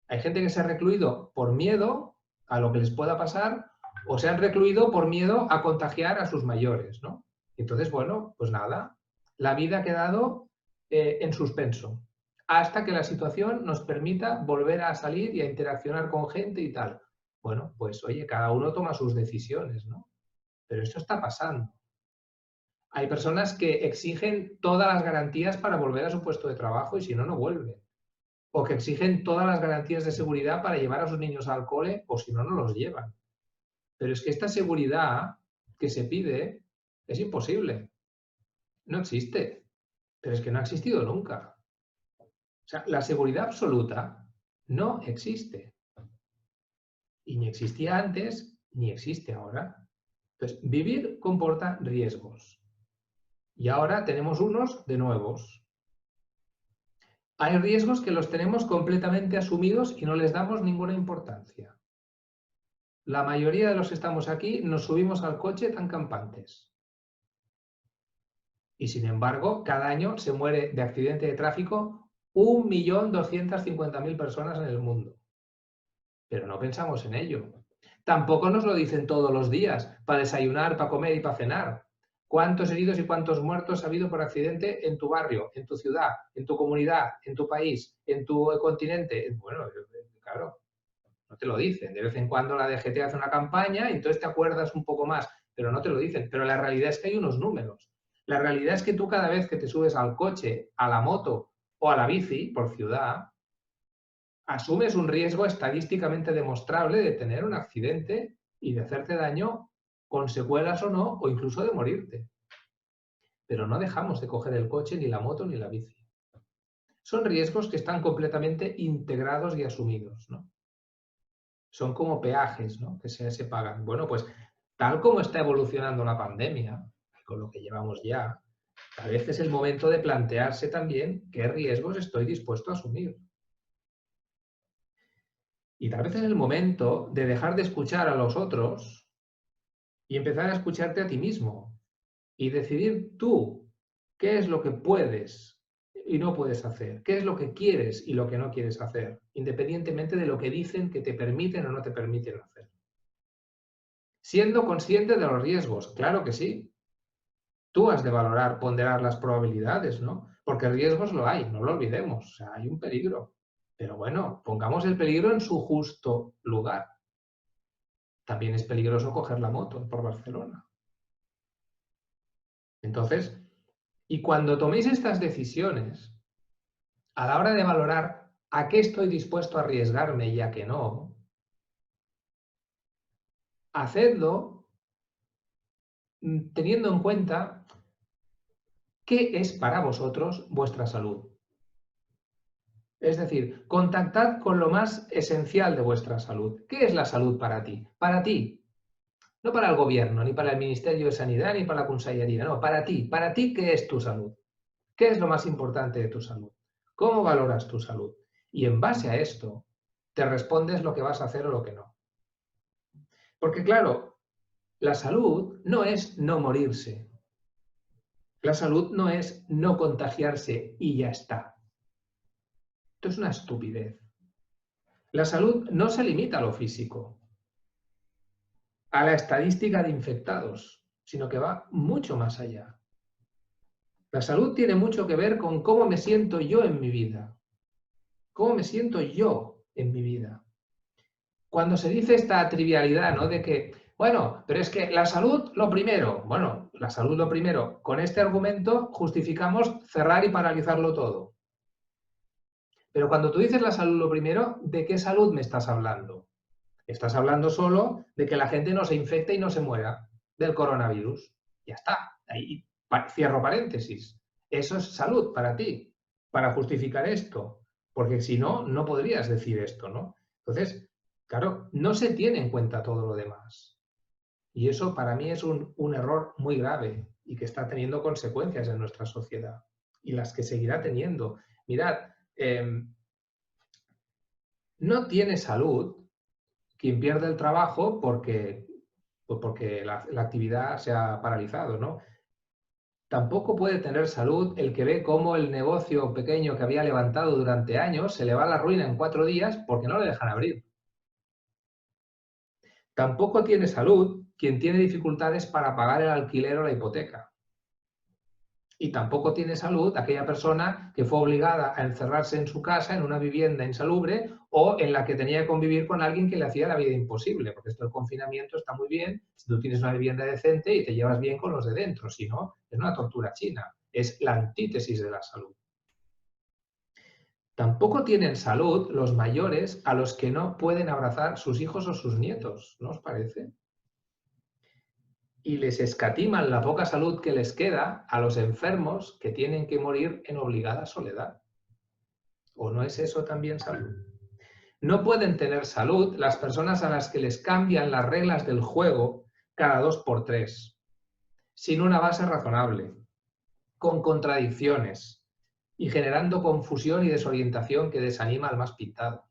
Hay gente que se ha recluido por miedo a lo que les pueda pasar o se han recluido por miedo a contagiar a sus mayores, ¿no? Entonces, bueno, pues nada, la vida ha quedado en suspenso hasta que la situación nos permita volver a salir y a interaccionar con gente y tal. Bueno, pues oye, cada uno toma sus decisiones, ¿no? Pero esto está pasando. Hay personas que exigen todas las garantías para volver a su puesto de trabajo y si no, no vuelven. O que exigen todas las garantías de seguridad para llevar a sus niños al cole o si no, no los llevan. Pero es que esta seguridad que se pide es imposible. No existe. Pero es que no ha existido nunca. O sea, la seguridad absoluta no existe. Y ni existía antes, ni existe ahora. Entonces, vivir comporta riesgos. Y ahora tenemos unos de nuevos. Hay riesgos que los tenemos completamente asumidos y no les damos ninguna importancia. La mayoría de los que estamos aquí nos subimos al coche tan campantes. Y sin embargo, cada año se muere de accidente de tráfico 1.250.000 personas en el mundo. Pero no pensamos en ello. Tampoco nos lo dicen todos los días, para desayunar, para comer y para cenar. ¿Cuántos heridos y cuántos muertos ha habido por accidente en tu barrio, en tu ciudad, en tu comunidad, en tu país, en tu continente? Bueno, claro, no te lo dicen. De vez en cuando la DGT hace una campaña y entonces te acuerdas un poco más, pero no te lo dicen. Pero la realidad es que hay unos números. La realidad es que tú cada vez que te subes al coche, a la moto o a la bici por ciudad, asumes un riesgo estadísticamente demostrable de tener un accidente y de hacerte daño con secuelas o no, o incluso de morirte. Pero no dejamos de coger el coche, ni la moto, ni la bici. son riesgos que están completamente integrados y asumidos, ¿no? Son como peajes, ¿no? Que se pagan. Bueno, pues tal como está evolucionando la pandemia, con lo que llevamos ya, tal vez es el momento de plantearse también qué riesgos estoy dispuesto a asumir. Y tal vez es el momento de dejar de escuchar a los otros y empezar a escucharte a ti mismo y decidir tú qué es lo que puedes y no puedes hacer, qué es lo que quieres y lo que no quieres hacer, independientemente de lo que dicen que te permiten o no te permiten hacer. Siendo consciente de los riesgos, claro que sí. Tú has de valorar, ponderar las probabilidades, ¿no? Porque riesgos lo hay, no lo olvidemos, o sea, hay un peligro. Pero bueno, pongamos el peligro en su justo lugar. También es peligroso coger la moto por Barcelona. Entonces, y cuando toméis estas decisiones, a la hora de valorar a qué estoy dispuesto a arriesgarme y a qué no, hacedlo teniendo en cuenta qué es para vosotros vuestra salud. Es decir, contactad con lo más esencial de vuestra salud. ¿Qué es la salud para ti? Para ti. No para el gobierno, ni para el Ministerio de Sanidad, ni para la Consellería. No, para ti. Para ti, ¿qué es tu salud? ¿Qué es lo más importante de tu salud? ¿Cómo valoras tu salud? Y en base a esto, te respondes lo que vas a hacer o lo que no. Porque claro, la salud no es no morirse. La salud no es no contagiarse y ya está. Esto es una estupidez. La salud no se limita a lo físico, a la estadística de infectados, sino que va mucho más allá. La salud tiene mucho que ver con cómo me siento yo en mi vida, cómo me siento yo en mi vida. Cuando se dice esta trivialidad, ¿no? De que, bueno, pero es que la salud lo primero. Bueno, la salud lo primero. Con este argumento justificamos cerrar y paralizarlo todo. Pero cuando tú dices la salud lo primero, ¿de qué salud me estás hablando? Estás hablando solo de que la gente no se infecte y no se muera del coronavirus. Ya está. Ahí cierro paréntesis. Eso es salud para ti, para justificar esto. Porque si no, no podrías decir esto, ¿no? Entonces, claro, no se tiene en cuenta todo lo demás. Y eso para mí es un error muy grave y que está teniendo consecuencias en nuestra sociedad y las que seguirá teniendo. Mirad, no tiene salud quien pierde el trabajo porque la actividad se ha paralizado, ¿no? Tampoco puede tener salud el que ve cómo el negocio pequeño que había levantado durante años se le va a la ruina en 4 días porque no le dejan abrir. Tampoco tiene salud quien tiene dificultades para pagar el alquiler o la hipoteca. Y tampoco tiene salud aquella persona que fue obligada a encerrarse en su casa, en una vivienda insalubre, o en la que tenía que convivir con alguien que le hacía la vida imposible, porque esto del confinamiento está muy bien si tú tienes una vivienda decente y te llevas bien con los de dentro, si no, es una tortura china, es la antítesis de la salud. Tampoco tienen salud los mayores a los que no pueden abrazar sus hijos o sus nietos, ¿no os parece? Y les escatiman la poca salud que les queda a los enfermos que tienen que morir en obligada soledad. ¿O no es eso también salud? No pueden tener salud las personas a las que les cambian las reglas del juego cada 2 por 3, sin una base razonable, con contradicciones y generando confusión y desorientación que desanima al más pintado.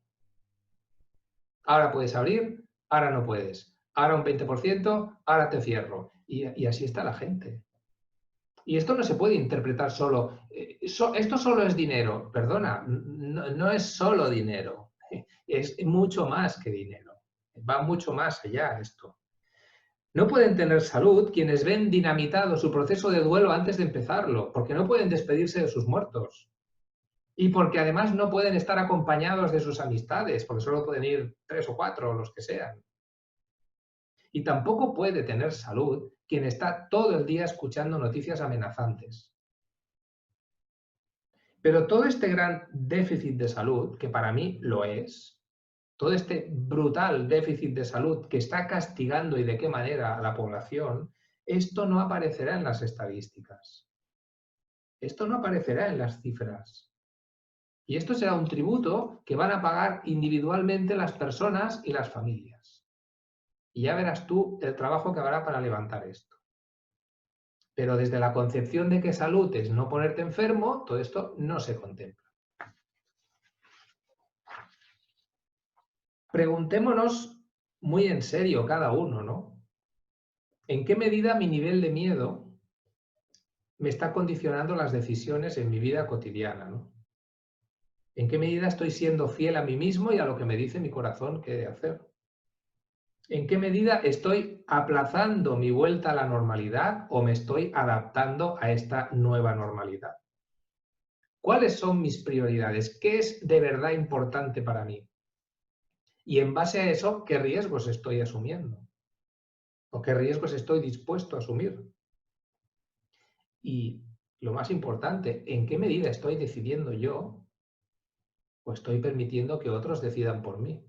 Ahora puedes abrir, ahora no puedes. Ahora un 20%, ahora te cierro. Y así está la gente. Y esto no se puede interpretar solo. Esto solo es dinero. Perdona, no es solo dinero. Es mucho más que dinero. Va mucho más allá esto. No pueden tener salud quienes ven dinamitado su proceso de duelo antes de empezarlo, porque no pueden despedirse de sus muertos. Y porque además no pueden estar acompañados de sus amistades, porque solo pueden ir 3 o 4 o los que sean. Y tampoco puede tener salud quien está todo el día escuchando noticias amenazantes. Pero todo este gran déficit de salud, que para mí lo es, todo este brutal déficit de salud que está castigando y de qué manera a la población, esto no aparecerá en las estadísticas. Esto no aparecerá en las cifras. Y esto será un tributo que van a pagar individualmente las personas y las familias. Y ya verás tú el trabajo que habrá para levantar esto. Pero desde la concepción de que salud es no ponerte enfermo, todo esto no se contempla. Preguntémonos muy en serio cada uno, ¿no? ¿En qué medida mi nivel de miedo me está condicionando las decisiones en mi vida cotidiana, ¿no? ¿En qué medida estoy siendo fiel a mí mismo y a lo que me dice mi corazón que he de hacer? ¿En qué medida estoy aplazando mi vuelta a la normalidad o me estoy adaptando a esta nueva normalidad? ¿Cuáles son mis prioridades? ¿Qué es de verdad importante para mí? Y en base a eso, ¿qué riesgos estoy asumiendo? ¿O qué riesgos estoy dispuesto a asumir? Y lo más importante, ¿en qué medida estoy decidiendo yo o estoy permitiendo que otros decidan por mí?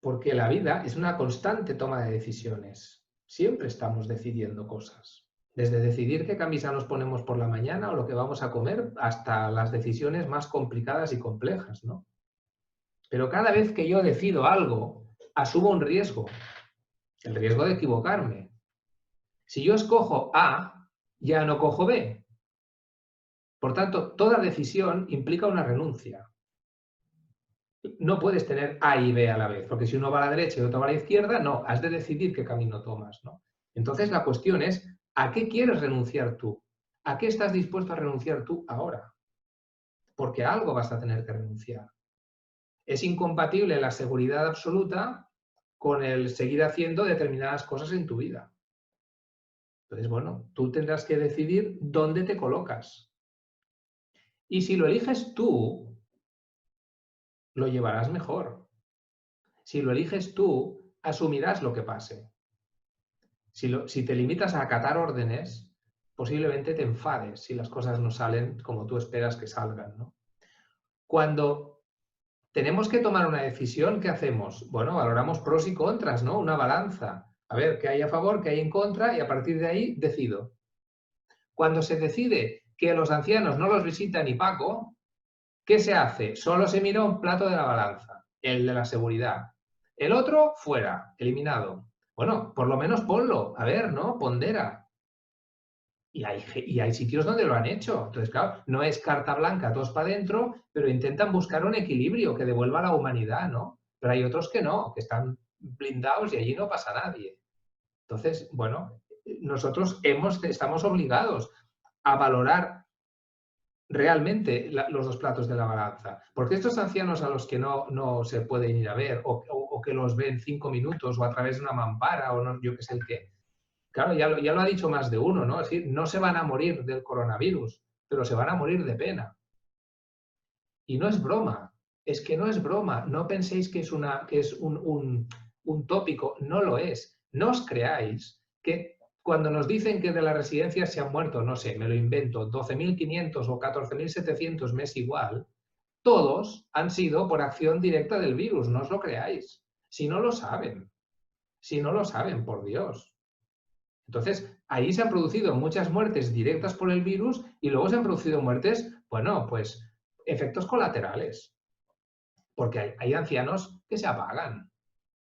Porque la vida es una constante toma de decisiones. Siempre estamos decidiendo cosas. Desde decidir qué camisa nos ponemos por la mañana o lo que vamos a comer hasta las decisiones más complicadas y complejas, ¿no? Pero cada vez que yo decido algo, asumo un riesgo. El riesgo de equivocarme. Si yo escojo A, ya no cojo B. Por tanto, toda decisión implica una renuncia. No puedes tener A y B a la vez, porque si uno va a la derecha y otro va a la izquierda, no, has de decidir qué camino tomas, ¿no? Entonces la cuestión es, ¿a qué quieres renunciar tú? ¿A qué estás dispuesto a renunciar tú ahora? Porque a algo vas a tener que renunciar. Es incompatible la seguridad absoluta con el seguir haciendo determinadas cosas en tu vida. Entonces, bueno, tú tendrás que decidir dónde te colocas. Y si lo eliges tú, lo llevarás mejor. Si lo eliges tú, asumirás lo que pase. Si te limitas a acatar órdenes, posiblemente te enfades si las cosas no salen como tú esperas que salgan, ¿no? Cuando tenemos que tomar una decisión, ¿qué hacemos? Bueno, valoramos pros y contras, ¿no? Una balanza. A ver, qué hay a favor, qué hay en contra y a partir de ahí decido. Cuando se decide que los ancianos no los visita ni Paco, ¿qué se hace? Solo se mira un plato de la balanza, el de la seguridad. El otro, fuera, eliminado. Bueno, por lo menos ponlo, a ver, ¿no? Pondera. Y hay sitios donde lo han hecho. Entonces, claro, no es carta blanca, todos para adentro, pero intentan buscar un equilibrio que devuelva a la humanidad, ¿no? Pero hay otros que no, que están blindados y allí no pasa nadie. Entonces, bueno, nosotros estamos obligados a valorar realmente los dos platos de la balanza. Porque estos ancianos a los que no se pueden ir a ver o que los ven 5 minutos o a través de una mampara o no, yo qué sé el qué, claro, ya lo ha dicho más de uno, ¿no? Es decir, no se van a morir del coronavirus, pero se van a morir de pena. Y no es broma, es que no es broma. No penséis que es un tópico, no lo es. No os creáis que cuando nos dicen que de las residencias se han muerto, no sé, me lo invento, 12.500 o 14.700, me es igual, todos han sido por acción directa del virus, no os lo creáis. Si no lo saben, por Dios. Entonces, ahí se han producido muchas muertes directas por el virus y luego se han producido muertes, bueno, pues efectos colaterales. Porque hay ancianos que se apagan.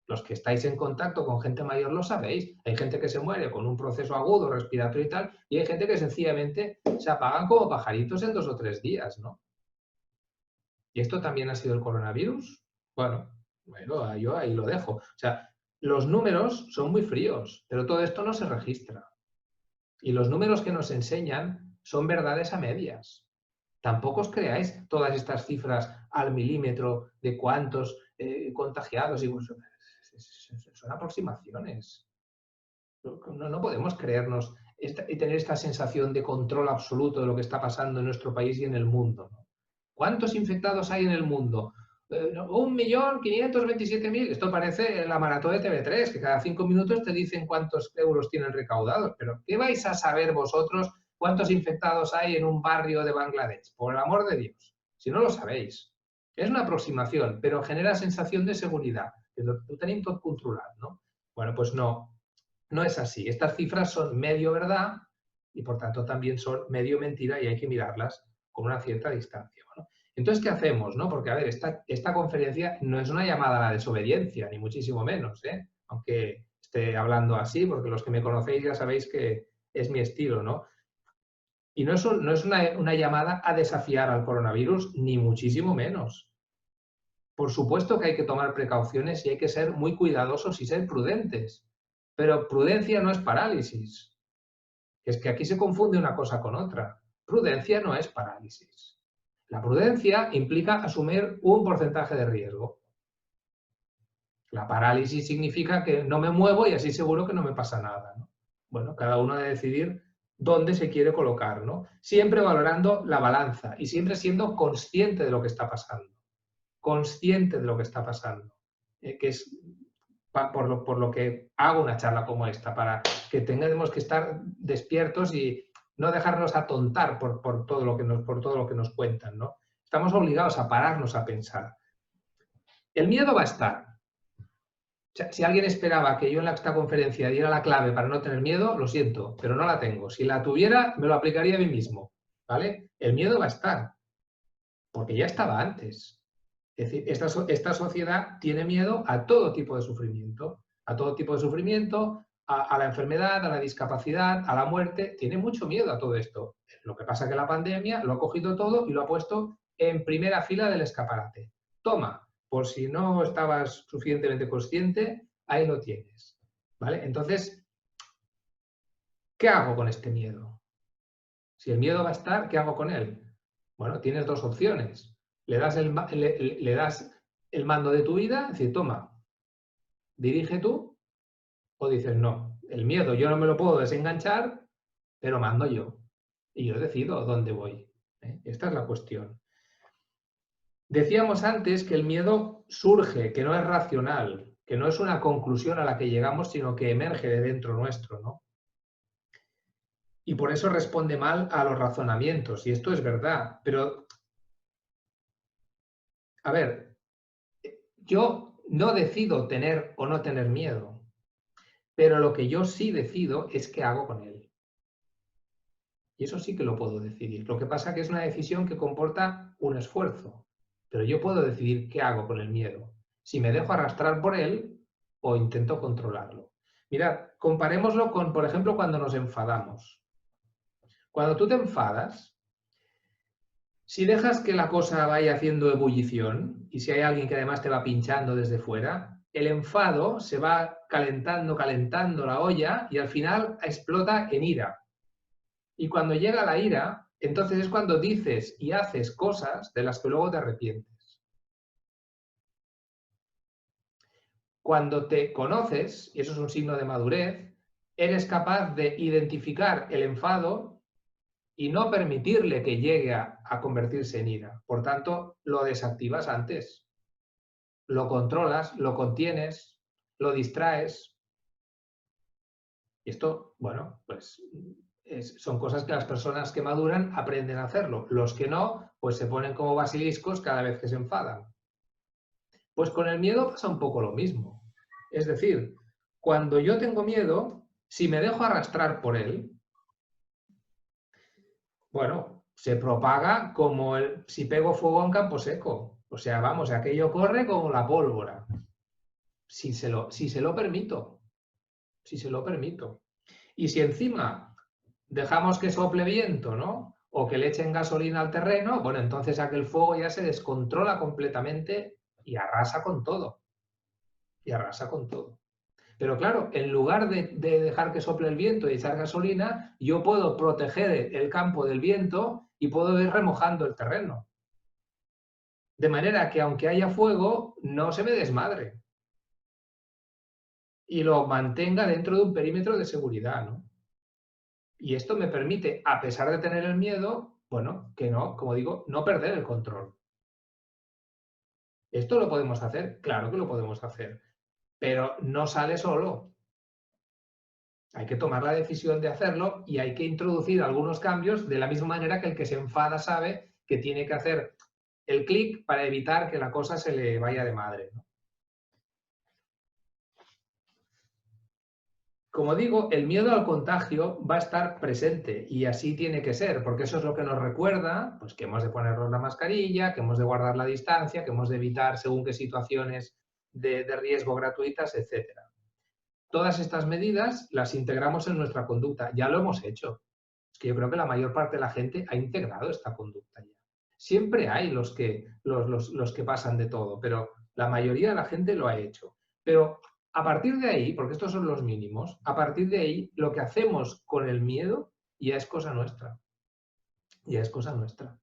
Los que estáis en contacto con gente mayor lo sabéis. Hay gente que se muere con un proceso agudo, respiratorio y tal, y hay gente que sencillamente se apagan como pajaritos en 2 o 3 días, ¿no? ¿Y esto también ha sido el coronavirus? Bueno, yo ahí lo dejo. O sea, los números son muy fríos, pero todo esto no se registra. Y los números que nos enseñan son verdades a medias. Tampoco os creáis todas estas cifras al milímetro de cuántos contagiados. Son aproximaciones. No podemos creernos y tener esta sensación de control absoluto de lo que está pasando en nuestro país y en el mundo, ¿no? ¿Cuántos infectados hay en el mundo? 1.527.000. Esto parece la maratón de TV3, que cada 5 minutos te dicen cuántos euros tienen recaudados. Pero ¿qué vais a saber vosotros cuántos infectados hay en un barrio de Bangladesh? Por el amor de Dios, si no lo sabéis. Es una aproximación, pero genera sensación de seguridad. Lo tenéis todo controlado, ¿no? Bueno, pues no es así. Estas cifras son medio verdad y por tanto también son medio mentira y hay que mirarlas con una cierta distancia, ¿no? Entonces, ¿qué hacemos, no? Porque, a ver, esta conferencia no es una llamada a la desobediencia, ni muchísimo menos, ¿eh? Aunque esté hablando así, porque los que me conocéis ya sabéis que es mi estilo, ¿no? Y no es una llamada a desafiar al coronavirus, ni muchísimo menos. Por supuesto que hay que tomar precauciones y hay que ser muy cuidadosos y ser prudentes. Pero prudencia no es parálisis. Es que aquí se confunde una cosa con otra. Prudencia no es parálisis. La prudencia implica asumir un porcentaje de riesgo. La parálisis significa que no me muevo y así seguro que no me pasa nada, ¿no? Bueno, cada uno debe decidir dónde se quiere colocar, ¿no? Siempre valorando la balanza y siempre siendo consciente de lo que está pasando. Consciente de lo que está pasando. Que es por lo que hago una charla como esta, para que tengamos que estar despiertos y no dejarnos atontar por todo lo que nos cuentan, ¿no? Estamos obligados a pararnos a pensar. El miedo va a estar. O sea, si alguien esperaba que yo en esta conferencia diera la clave para no tener miedo, lo siento, pero no la tengo. Si la tuviera, me lo aplicaría a mí mismo, ¿vale? El miedo va a estar, porque ya estaba antes. Es decir, esta sociedad tiene miedo a todo tipo de sufrimiento, a todo tipo de sufrimiento, a la enfermedad, a la discapacidad, a la muerte. Tiene mucho miedo a todo esto. Lo que pasa es que la pandemia lo ha cogido todo y lo ha puesto en primera fila del escaparate. Toma, por si no estabas suficientemente consciente, ahí lo tienes, ¿vale? Entonces, ¿qué hago con este miedo? Si el miedo va a estar, ¿qué hago con él? Bueno, tienes dos opciones. Le das el mando de tu vida, es decir, toma, dirige tú, o dices, no, el miedo yo no me lo puedo desenganchar, pero mando yo. Y yo decido dónde voy. Esta es la cuestión. Decíamos antes que el miedo surge, que no es racional, que no es una conclusión a la que llegamos, sino que emerge de dentro nuestro, ¿no? Y por eso responde mal a los razonamientos. Y esto es verdad. Pero, a ver, yo no decido tener o no tener miedo. Pero lo que yo sí decido es qué hago con él. Y eso sí que lo puedo decidir. Lo que pasa es que es una decisión que comporta un esfuerzo. Pero yo puedo decidir qué hago con el miedo. Si me dejo arrastrar por él o intento controlarlo. Mirad, comparémoslo con, por ejemplo, cuando nos enfadamos. Cuando tú te enfadas, si dejas que la cosa vaya haciendo ebullición y si hay alguien que además te va pinchando desde fuera, el enfado se va calentando, calentando la olla y al final explota en ira. Y cuando llega la ira, entonces es cuando dices y haces cosas de las que luego te arrepientes. Cuando te conoces, y eso es un signo de madurez, eres capaz de identificar el enfado y no permitirle que llegue a convertirse en ira. Por tanto, lo desactivas antes. Lo controlas, lo contienes, lo distraes. Y esto, bueno, pues son cosas que las personas que maduran aprenden a hacerlo. Los que no, pues se ponen como basiliscos cada vez que se enfadan. Pues con el miedo pasa un poco lo mismo. Es decir, cuando yo tengo miedo, si me dejo arrastrar por él, bueno, se propaga como si pego fuego a un campo seco. O sea, vamos, aquello corre como la pólvora. Si se lo permito. Si se lo permito. Y si encima dejamos que sople viento, ¿no? O que le echen gasolina al terreno, bueno, entonces aquel fuego ya se descontrola completamente y arrasa con todo. Y arrasa con todo. Pero claro, en lugar de dejar que sople el viento y echar gasolina, yo puedo proteger el campo del viento y puedo ir remojando el terreno. De manera que aunque haya fuego, no se me desmadre. Y lo mantenga dentro de un perímetro de seguridad, ¿no? Y esto me permite, a pesar de tener el miedo, bueno, que no, como digo, no perder el control. ¿Esto lo podemos hacer? Claro que lo podemos hacer, pero no sale solo. Hay que tomar la decisión de hacerlo y hay que introducir algunos cambios de la misma manera que el que se enfada sabe que tiene que hacer el clic para evitar que la cosa se le vaya de madre, ¿no? como digo, el miedo al contagio va a estar presente y así tiene que ser, porque eso es lo que nos recuerda pues, que hemos de ponernos la mascarilla, que hemos de guardar la distancia, que hemos de evitar según qué situaciones de riesgo gratuitas, etc. Todas estas medidas las integramos en nuestra conducta. Ya lo hemos hecho. Es que yo creo que la mayor parte de la gente ha integrado esta conducta ya. Siempre hay los que pasan de todo, pero la mayoría de la gente lo ha hecho. Pero a partir de ahí, porque estos son los mínimos, a partir de ahí lo que hacemos con el miedo ya es cosa nuestra. Ya es cosa nuestra.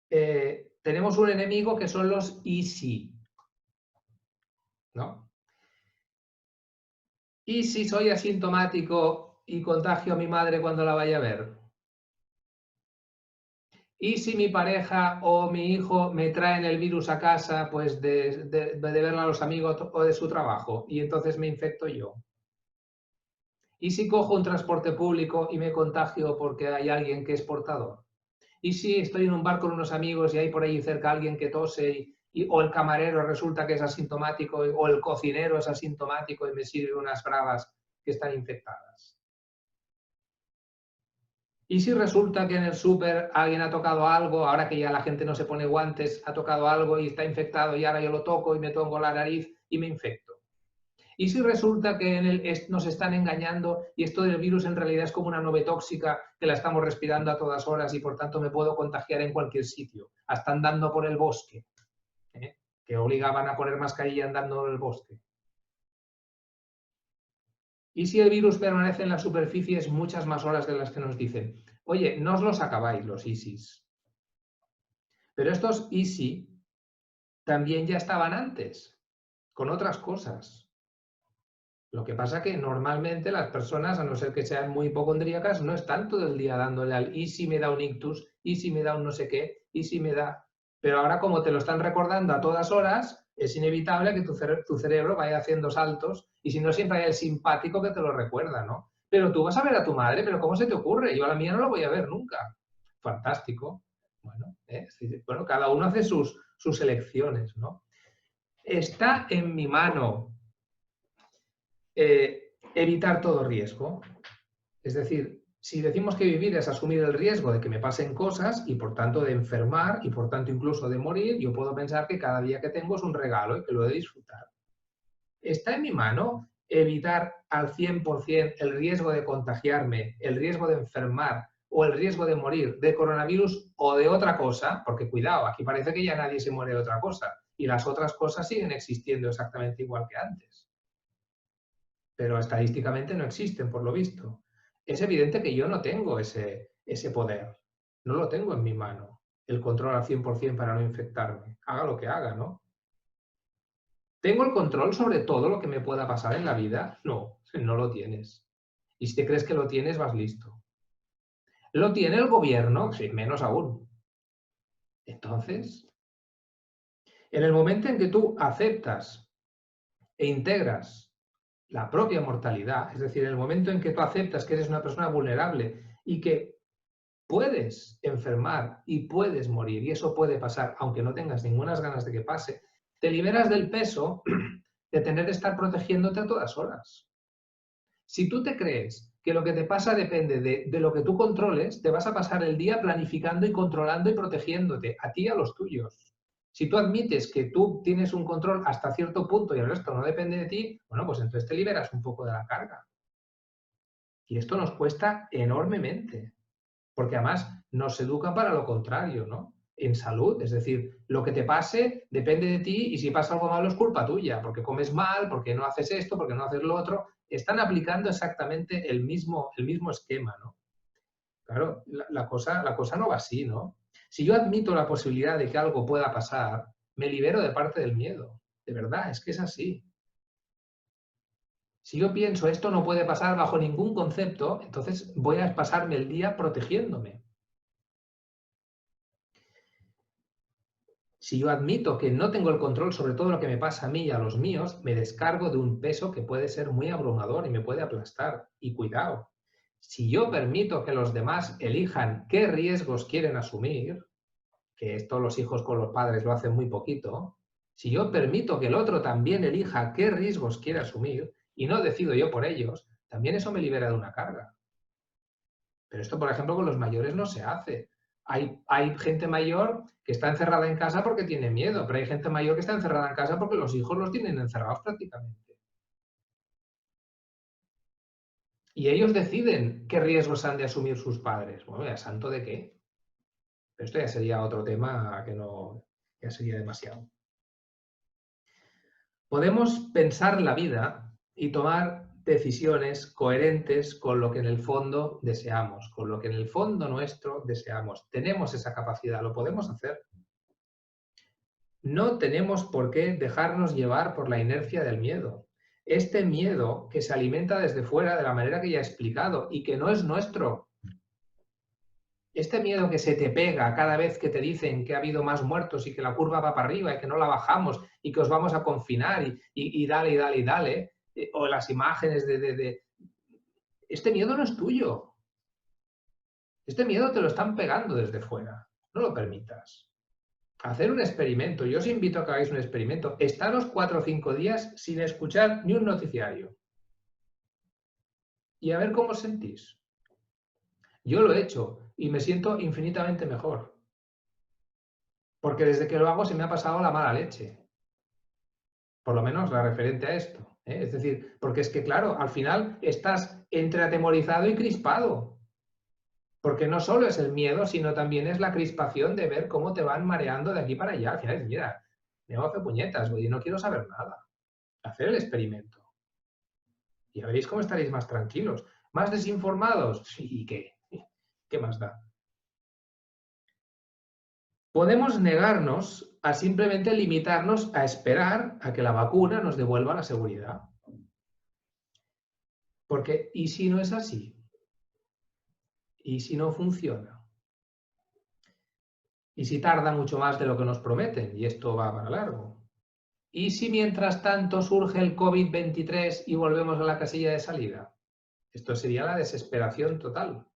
Tenemos un enemigo que son los y si, ¿no? ¿Y si soy asintomático y contagio a mi madre cuando la vaya a ver? ¿Y si mi pareja o mi hijo me traen el virus a casa pues de verla a los amigos o de su trabajo y entonces me infecto yo? ¿Y si cojo un transporte público y me contagio porque hay alguien que es portador? ¿Y si estoy en un bar con unos amigos y hay por ahí cerca alguien que tose o el camarero resulta que es asintomático o el cocinero es asintomático y me sirve unas bravas que están infectadas? ¿Y si resulta que en el súper alguien ha tocado algo, ahora que ya la gente no se pone guantes, ha tocado algo y está infectado y ahora yo lo toco y me toco la nariz y me infecto? ¿Y si resulta que nos están engañando y esto del virus en realidad es como una nube tóxica que la estamos respirando a todas horas y por tanto me puedo contagiar en cualquier sitio, hasta andando por el bosque, que obligaban a poner mascarilla andando en el bosque? ¿Y si el virus permanece en las superficies muchas más horas de las que nos dicen? Oye, no os los acabáis los ISIS. Pero estos easy también ya estaban antes, con otras cosas. Lo que pasa que normalmente las personas, a no ser que sean muy hipocondríacas, no están todo el día dándole al y si me da un ictus, y si me da un no sé qué, y si me da... Pero ahora como te lo están recordando a todas horas, es inevitable que tu cerebro vaya haciendo saltos y si no siempre hay el simpático que te lo recuerda, ¿no? Pero tú vas a ver a tu madre, pero ¿cómo se te ocurre? Yo a la mía no la voy a ver nunca. Fantástico. Bueno, cada uno hace sus elecciones, ¿no? Está en mi mano evitar todo riesgo. Es decir, si decimos que vivir es asumir el riesgo de que me pasen cosas y por tanto de enfermar y por tanto incluso de morir, yo puedo pensar que cada día que tengo es un regalo y que lo he de disfrutar. Está en mi mano evitar al 100% el riesgo de contagiarme, el riesgo de enfermar o el riesgo de morir de coronavirus o de otra cosa, porque cuidado, aquí parece que ya nadie se muere de otra cosa y las otras cosas siguen existiendo exactamente igual que antes. Pero estadísticamente no existen, por lo visto. Es evidente que yo no tengo ese poder, no lo tengo en mi mano, el control al 100% para no infectarme, haga lo que haga, ¿no? ¿Tengo el control sobre todo lo que me pueda pasar en la vida? No, no lo tienes. Y si te crees que lo tienes, vas listo. ¿Lo tiene el gobierno? Sí, menos aún. Entonces, en el momento en que tú aceptas e integras la propia mortalidad, es decir, en el momento en que tú aceptas que eres una persona vulnerable y que puedes enfermar y puedes morir, y eso puede pasar aunque no tengas ninguna ganas de que pase, te liberas del peso de tener que estar protegiéndote a todas horas. Si tú te crees que lo que te pasa depende de lo que tú controles, te vas a pasar el día planificando y controlando y protegiéndote, a ti y a los tuyos. Si tú admites que tú tienes un control hasta cierto punto y el resto no depende de ti, bueno, pues entonces te liberas un poco de la carga. Y esto nos cuesta enormemente, porque además nos educa para lo contrario, ¿no? En salud, es decir, lo que te pase depende de ti y si pasa algo malo es culpa tuya, porque comes mal, porque no haces esto, porque no haces lo otro. Están aplicando exactamente el mismo esquema, ¿no? Claro, la cosa no va así, ¿no? Si yo admito la posibilidad de que algo pueda pasar, me libero de parte del miedo. De verdad, es que es así. Si yo pienso esto no puede pasar bajo ningún concepto, entonces voy a pasarme el día protegiéndome. Si yo admito que no tengo el control sobre todo lo que me pasa a mí y a los míos, me descargo de un peso que puede ser muy abrumador y me puede aplastar. Y cuidado, si yo permito que los demás elijan qué riesgos quieren asumir, que esto los hijos con los padres lo hacen muy poquito, si yo permito que el otro también elija qué riesgos quiere asumir, y no decido yo por ellos, también eso me libera de una carga. Pero esto, por ejemplo, con los mayores no se hace. Hay gente mayor que está encerrada en casa porque tiene miedo, pero hay gente mayor que está encerrada en casa porque los hijos los tienen encerrados prácticamente. Y ellos deciden qué riesgos han de asumir sus padres. Bueno, ¿ya santo de qué? Pero esto ya sería otro tema que no, ya sería demasiado. Podemos pensar la vida y tomar decisiones coherentes con lo que en el fondo deseamos, con lo que en el fondo nuestro deseamos. Tenemos esa capacidad, lo podemos hacer. No tenemos por qué dejarnos llevar por la inercia del miedo. Este miedo que se alimenta desde fuera de la manera que ya he explicado y que no es nuestro. Este miedo que se te pega cada vez que te dicen que ha habido más muertos y que la curva va para arriba y que no la bajamos y que os vamos a confinar y dale, y dale, y dale, o las imágenes Este miedo no es tuyo. Este miedo te lo están pegando desde fuera. No lo permitas. Hacer un experimento. Yo os invito a que hagáis un experimento. Estaros 4 o 5 días sin escuchar ni un noticiario. Y a ver cómo os sentís. Yo lo he hecho y me siento infinitamente mejor. Porque desde que lo hago se me ha pasado la mala leche. Por lo menos la referente a esto. Es decir, porque es que, claro, al final estás entre atemorizado y crispado. Porque no solo es el miedo, sino también es la crispación de ver cómo te van mareando de aquí para allá. Al final dices, mira, me hago puñetas, y no quiero saber nada. Hacer el experimento. Y ya veréis cómo estaréis más tranquilos. ¿Más desinformados? ¿Y qué? ¿Qué más da? Podemos negarnos a simplemente limitarnos a esperar a que la vacuna nos devuelva la seguridad. Porque, ¿y si no es así? ¿Y si no funciona? ¿Y si tarda mucho más de lo que nos prometen? Y esto va para largo. ¿Y si mientras tanto surge el COVID-23 y volvemos a la casilla de salida? Esto sería la desesperación total.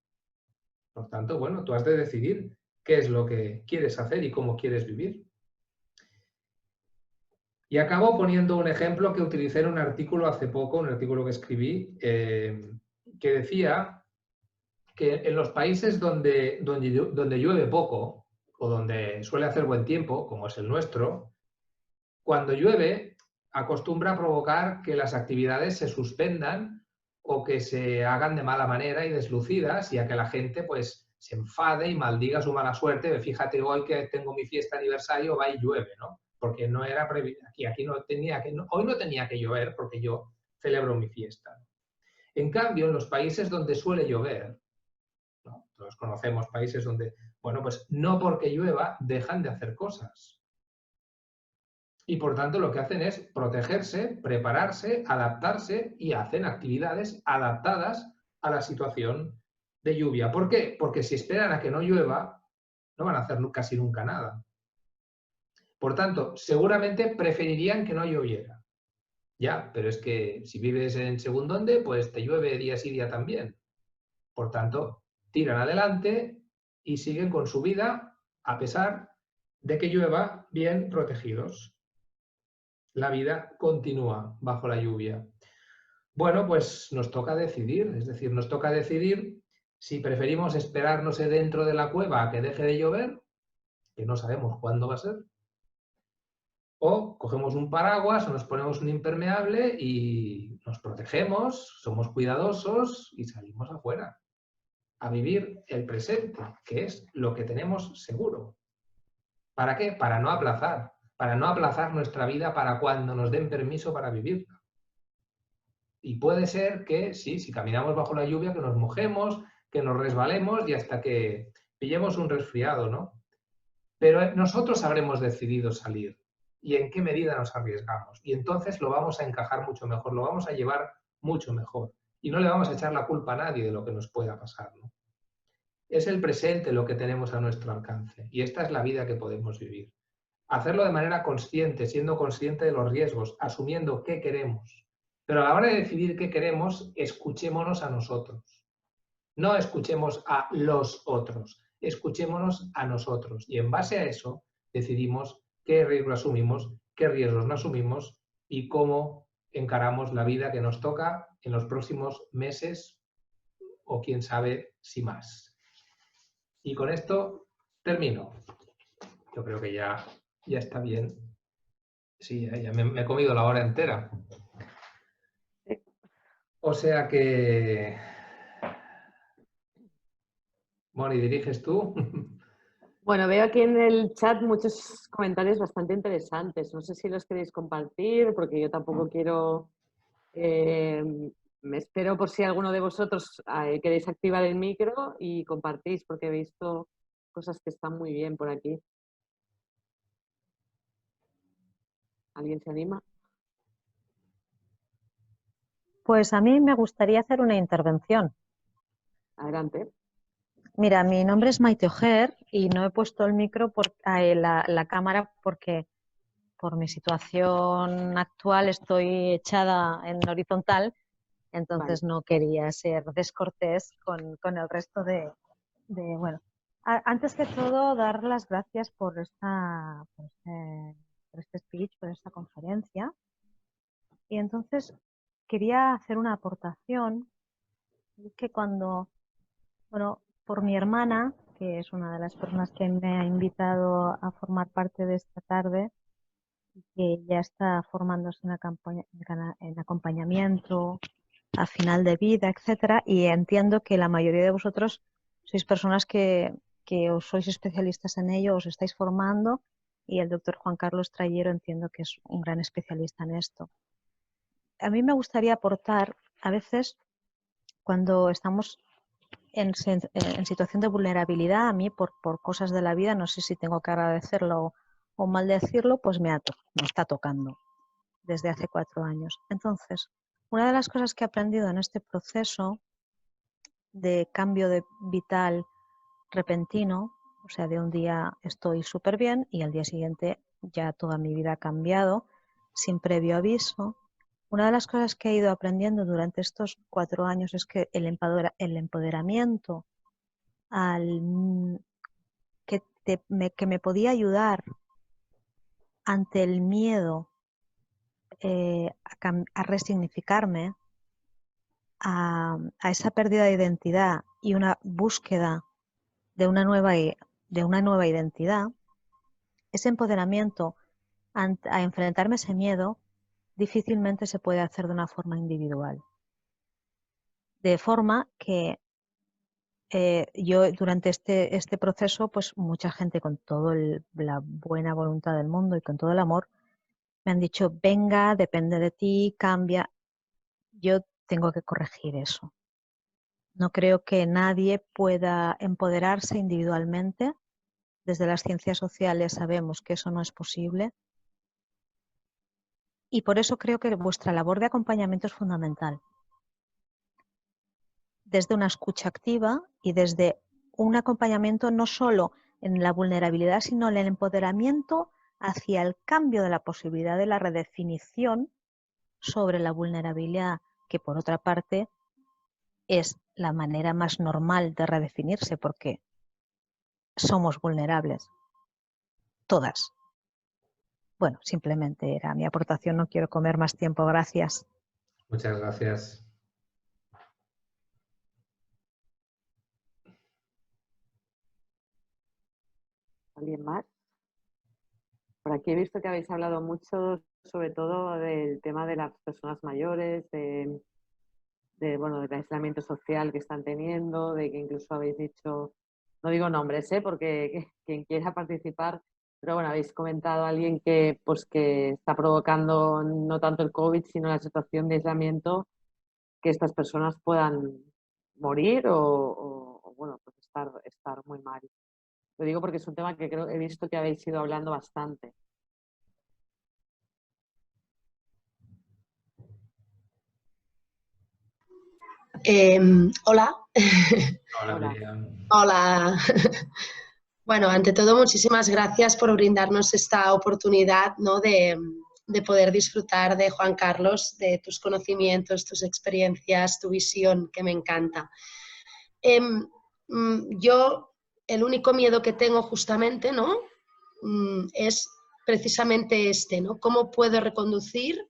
Por tanto, bueno, tú has de decidir qué es lo que quieres hacer y cómo quieres vivir. Y acabo poniendo un ejemplo que utilicé en un artículo hace poco, un artículo que escribí, que decía que en los países donde llueve poco o donde suele hacer buen tiempo, como es el nuestro, cuando llueve acostumbra a provocar que las actividades se suspendan o que se hagan de mala manera y deslucidas y a que la gente pues se enfade y maldiga su mala suerte. Fíjate, hoy que tengo mi fiesta de aniversario va y llueve, ¿no? Porque no era previsto, aquí no tenía que, hoy no tenía que llover porque yo celebro mi fiesta. En cambio, en los países donde suele llover, ¿no? Todos conocemos países donde, bueno, pues no porque llueva dejan de hacer cosas. Y por tanto lo que hacen es protegerse, prepararse, adaptarse y hacen actividades adaptadas a la situación de lluvia. ¿Por qué? Porque si esperan a que no llueva, no van a hacer casi nunca nada. Por tanto, seguramente preferirían que no lloviera. Ya, pero es que si vives en Segundonde, pues te llueve día sí día también. Por tanto, tiran adelante y siguen con su vida a pesar de que llueva, bien protegidos. La vida continúa bajo la lluvia. Bueno, pues nos toca decidir, es decir, nos toca decidir si preferimos esperarnos dentro de la cueva a que deje de llover, que no sabemos cuándo va a ser, o cogemos un paraguas o nos ponemos un impermeable y nos protegemos, somos cuidadosos y salimos afuera a vivir el presente, que es lo que tenemos seguro. ¿Para qué? Para no aplazar nuestra vida para cuando nos den permiso para vivirla. Y puede ser que, sí, si caminamos bajo la lluvia, que nos mojemos, que nos resbalemos y hasta que pillemos un resfriado, ¿no? Pero nosotros habremos decidido salir y en qué medida nos arriesgamos. Y entonces lo vamos a encajar mucho mejor, lo vamos a llevar mucho mejor. Y no le vamos a echar la culpa a nadie de lo que nos pueda pasar, ¿no? Es el presente lo que tenemos a nuestro alcance y esta es la vida que podemos vivir. Hacerlo de manera consciente, siendo consciente de los riesgos, asumiendo qué queremos. Pero a la hora de decidir qué queremos, escuchémonos a nosotros. No escuchemos a los otros, escuchémonos a nosotros. Y en base a eso decidimos qué riesgos asumimos, qué riesgos no asumimos y cómo encaramos la vida que nos toca en los próximos meses o quién sabe si más. Y con esto termino. Yo creo que ya está bien. Sí, ya me he comido la hora entera. O sea que... Moni, ¿diriges tú? Bueno, veo aquí en el chat muchos comentarios bastante interesantes. No sé si los queréis compartir, porque yo tampoco quiero... me espero por si alguno de vosotros queréis activar el micro y compartís, porque he visto cosas que están muy bien por aquí. ¿Alguien se anima? Pues a mí me gustaría hacer una intervención. Adelante. Mira, mi nombre es Maite Ojer y no he puesto el micro, la cámara, porque por mi situación actual estoy echada en horizontal, entonces Vale. no quería ser descortés con el resto bueno. Antes que todo, dar las gracias por este speech, por esta conferencia. Y entonces quería hacer una aportación que bueno, por mi hermana, que es una de las personas que me ha invitado a formar parte de esta tarde, que ya está formándose en acompañamiento a final de vida, etcétera, y entiendo que la mayoría de vosotros sois personas que os sois especialistas en ello, os estáis formando, y el doctor Juan Carlos Trayero entiendo que es un gran especialista en esto. A mí me gustaría aportar, a veces, cuando estamos en situación de vulnerabilidad, a mí por cosas de la vida, no sé si tengo que agradecerlo o maldecirlo, pues me está tocando desde hace 4 años. Entonces, una de las cosas que he aprendido en este proceso de cambio vital repentino, o sea, de un día estoy súper bien y al día siguiente ya toda mi vida ha cambiado sin previo aviso. Una de las cosas que he ido aprendiendo durante estos 4 años es que el empoderamiento que me podía ayudar ante el miedo a resignificarme, a esa pérdida de identidad y una búsqueda de una nueva identidad, ese empoderamiento a enfrentarme a ese miedo difícilmente se puede hacer de una forma individual. De forma que yo durante este proceso, pues mucha gente con toda la buena voluntad del mundo y con todo el amor, me han dicho, venga, depende de ti, cambia. Yo tengo que corregir eso. No creo que nadie pueda empoderarse individualmente. Desde las ciencias sociales sabemos que eso no es posible. Y por eso creo que vuestra labor de acompañamiento es fundamental. Desde una escucha activa y desde un acompañamiento no solo en la vulnerabilidad, sino en el empoderamiento hacia el cambio de la posibilidad de la redefinición sobre la vulnerabilidad, que por otra parte es la manera más normal de redefinirse, porque somos vulnerables, todas. Bueno, simplemente era mi aportación, no quiero comer más tiempo, gracias. Muchas gracias. ¿Alguien más? Por aquí he visto que habéis hablado mucho, sobre todo del tema de las personas mayores, bueno, del aislamiento social que están teniendo, de que incluso habéis dicho, no digo nombres, porque quien quiera participar, pero bueno, habéis comentado a alguien que está provocando no tanto el COVID, sino la situación de aislamiento, que estas personas puedan morir o bueno, pues estar muy mal. Lo digo porque es un tema que he visto que habéis ido hablando bastante. Hola. Hola, Hola. Miriam. Hola. Bueno, ante todo, muchísimas gracias por brindarnos esta oportunidad, ¿no? de poder disfrutar de Juan Carlos, de tus conocimientos, tus experiencias, tu visión, que me encanta. Yo, el único miedo que tengo justamente, ¿no? Es precisamente este, ¿no? ¿Cómo puedo reconducir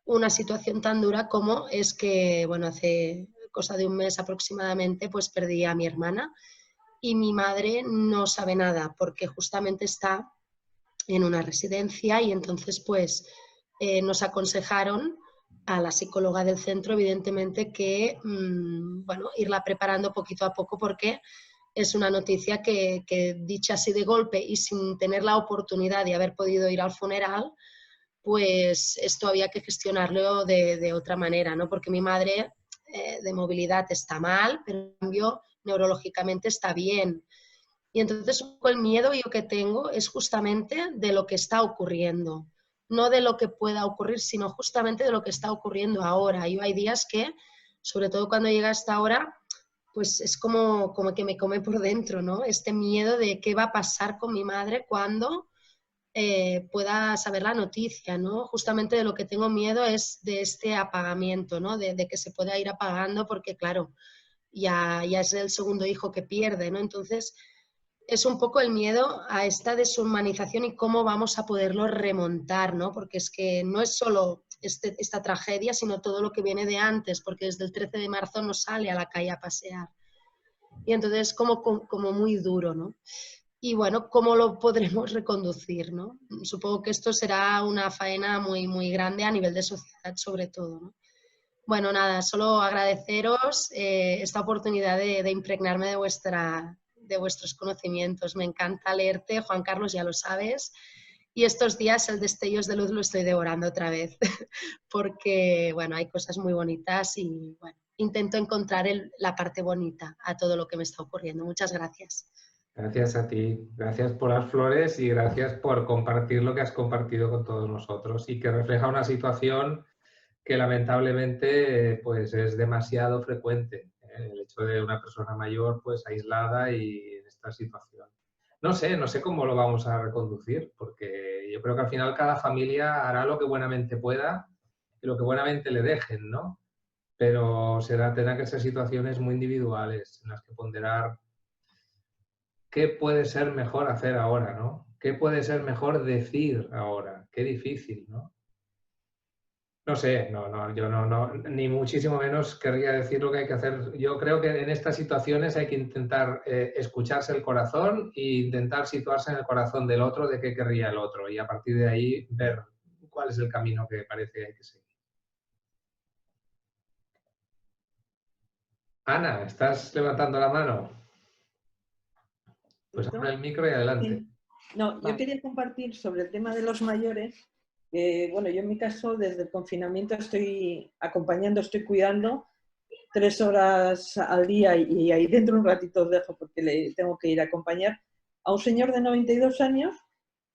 una situación tan dura como es que, bueno, hace cosa de un mes aproximadamente, pues perdí a mi hermana y mi madre no sabe nada porque justamente está en una residencia y entonces pues nos aconsejaron a la psicóloga del centro, evidentemente, que bueno, irla preparando poquito a poco porque es una noticia que dicha así de golpe y sin tener la oportunidad de haber podido ir al funeral, pues esto había que gestionarlo de otra manera, ¿no? Porque mi madre de movilidad está mal, pero en cambio neurológicamente está bien. Y entonces el miedo yo que tengo es justamente de lo que está ocurriendo, no de lo que pueda ocurrir, sino justamente de lo que está ocurriendo ahora. Yo hay días que, sobre todo cuando llega esta hora, pues es como que me come por dentro, ¿no? Este miedo de qué va a pasar con mi madre cuando pueda saber la noticia, ¿no? Justamente de lo que tengo miedo es de este apagamiento, ¿no? De que se pueda ir apagando porque, claro, ya es el segundo hijo que pierde, ¿no? Entonces, es un poco el miedo a esta deshumanización y cómo vamos a poderlo remontar, ¿no? Porque es que no es solo esta tragedia, sino todo lo que viene de antes, porque desde el 13 de marzo no sale a la calle a pasear. Y entonces como muy duro, ¿no? Y bueno, ¿cómo lo podremos reconducir, ¿no? Supongo que esto será una faena muy, muy grande a nivel de sociedad sobre todo, ¿no? Bueno, nada, solo agradeceros esta oportunidad de impregnarme de vuestros conocimientos. Me encanta leerte, Juan Carlos, ya lo sabes. Y estos días el Destellos de Luz lo estoy devorando otra vez, porque, bueno, hay cosas muy bonitas y, bueno, intento encontrar la parte bonita a todo lo que me está ocurriendo. Muchas gracias. Gracias a ti, gracias por las flores y gracias por compartir lo que has compartido con todos nosotros y que refleja una situación que lamentablemente pues es demasiado frecuente, ¿eh? El hecho de una persona mayor pues aislada y en esta situación. No sé cómo lo vamos a reconducir, porque yo creo que al final cada familia hará lo que buenamente pueda y lo que buenamente le dejen, ¿no? Pero tendrán que ser situaciones muy individuales en las que ponderar qué puede ser mejor hacer ahora, ¿no? ¿Qué puede ser mejor decir ahora? Qué difícil, ¿no? No sé, yo no, ni muchísimo menos querría decir lo que hay que hacer. Yo creo que en estas situaciones hay que intentar escucharse el corazón e intentar situarse en el corazón del otro, de qué querría el otro, y a partir de ahí ver cuál es el camino que parece que hay que seguir. Ana, ¿estás levantando la mano? Pues abre el micro y adelante. No, yo quería compartir sobre el tema de los mayores. Bueno, yo en mi caso, desde el confinamiento estoy acompañando, estoy cuidando 3 horas al día y ahí dentro un ratito os dejo porque le tengo que ir a acompañar a un señor de 92 años.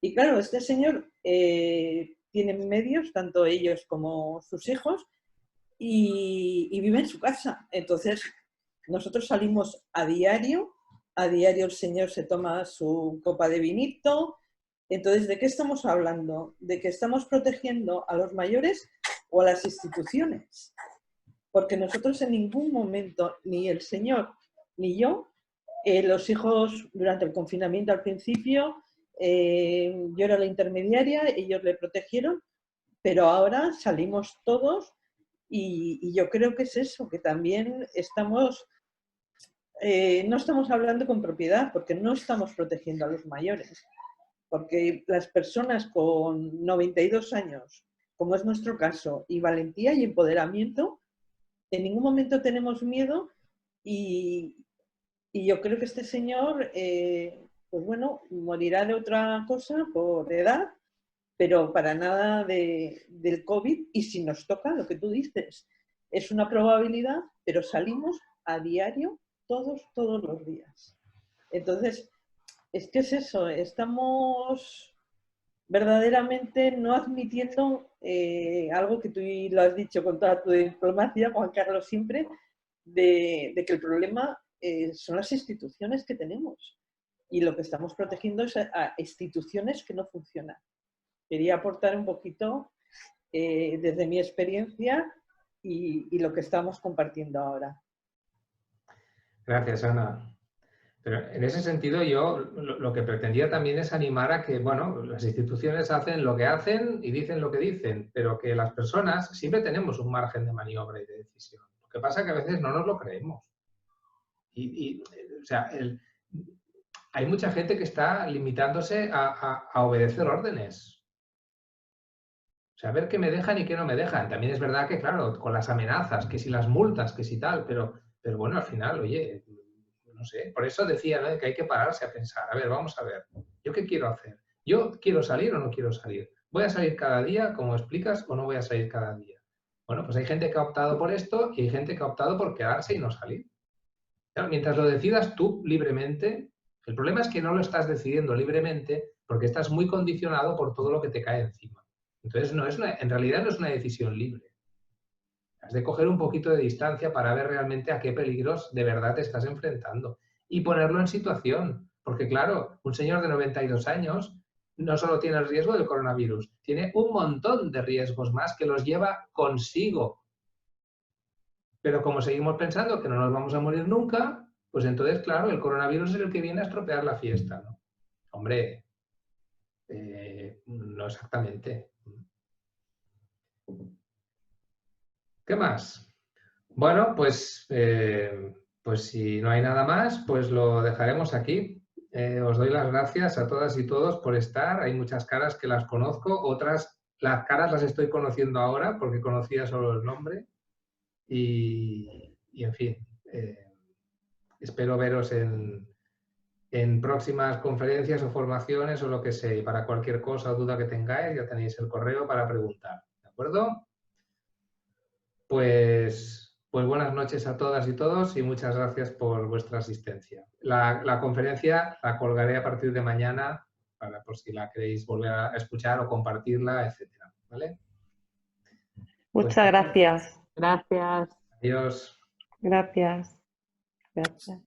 Y claro, este señor tiene medios, tanto ellos como sus hijos, y vive en su casa. Entonces, nosotros salimos a diario el señor se toma su copa de vinito. Entonces, ¿de qué estamos hablando? ¿De que estamos protegiendo a los mayores o a las instituciones? Porque nosotros en ningún momento, ni el señor ni yo, los hijos durante el confinamiento al principio, yo era la intermediaria, ellos le protegieron, pero ahora salimos todos y yo creo que es eso, que también estamos... no estamos hablando con propiedad porque no estamos protegiendo a los mayores, porque las personas con 92 años, como es nuestro caso, y valentía y empoderamiento, en ningún momento tenemos miedo y yo creo que este señor, pues bueno, morirá de otra cosa por edad, pero para nada del COVID, y si nos toca, lo que tú dices, es una probabilidad, pero salimos a diario todos los días. Entonces, es que es eso, estamos verdaderamente no admitiendo algo que tú lo has dicho con toda tu diplomacia, Juan Carlos, siempre, de que el problema son las instituciones que tenemos y lo que estamos protegiendo es a instituciones que no funcionan. Quería aportar un poquito desde mi experiencia y lo que estamos compartiendo ahora. Gracias, Ana. Pero en ese sentido yo lo que pretendía también es animar a que, bueno, las instituciones hacen lo que hacen y dicen lo que dicen, pero que las personas siempre tenemos un margen de maniobra y de decisión. Lo que pasa es que a veces no nos lo creemos. O sea, hay mucha gente que está limitándose a obedecer órdenes. O sea, a ver qué me dejan y qué no me dejan. También es verdad que, claro, con las amenazas, que si las multas, que si tal, pero bueno, al final, oye, no sé, por eso decía, ¿no?, que hay que pararse a pensar. A ver, vamos a ver, ¿yo qué quiero hacer? ¿Yo quiero salir o no quiero salir? ¿Voy a salir cada día, como explicas, o no voy a salir cada día? Bueno, pues hay gente que ha optado por esto y hay gente que ha optado por quedarse y no salir. Claro, mientras lo decidas tú libremente, el problema es que no lo estás decidiendo libremente porque estás muy condicionado por todo lo que te cae encima. Entonces, en realidad no es una decisión libre. Has de coger un poquito de distancia para ver realmente a qué peligros de verdad te estás enfrentando y ponerlo en situación. Porque claro, un señor de 92 años no solo tiene el riesgo del coronavirus, tiene un montón de riesgos más que los lleva consigo. Pero como seguimos pensando que no nos vamos a morir nunca, pues entonces, claro, el coronavirus es el que viene a estropear la fiesta, ¿no? Hombre, no exactamente. ¿Qué más? Bueno, pues si no hay nada más, pues lo dejaremos aquí. Os doy las gracias a todas y todos por estar. Hay muchas caras que las conozco, otras, las caras las estoy conociendo ahora porque conocía solo el nombre. Y en fin, espero veros en próximas conferencias o formaciones o lo que sea. Y para cualquier cosa o duda que tengáis, ya tenéis el correo para preguntar. ¿De acuerdo? Pues buenas noches a todas y todos y muchas gracias por vuestra asistencia. La conferencia la colgaré a partir de mañana por si la queréis volver a escuchar o compartirla, etcétera. ¿Vale? Muchas gracias. Gracias. Adiós. Gracias. Gracias.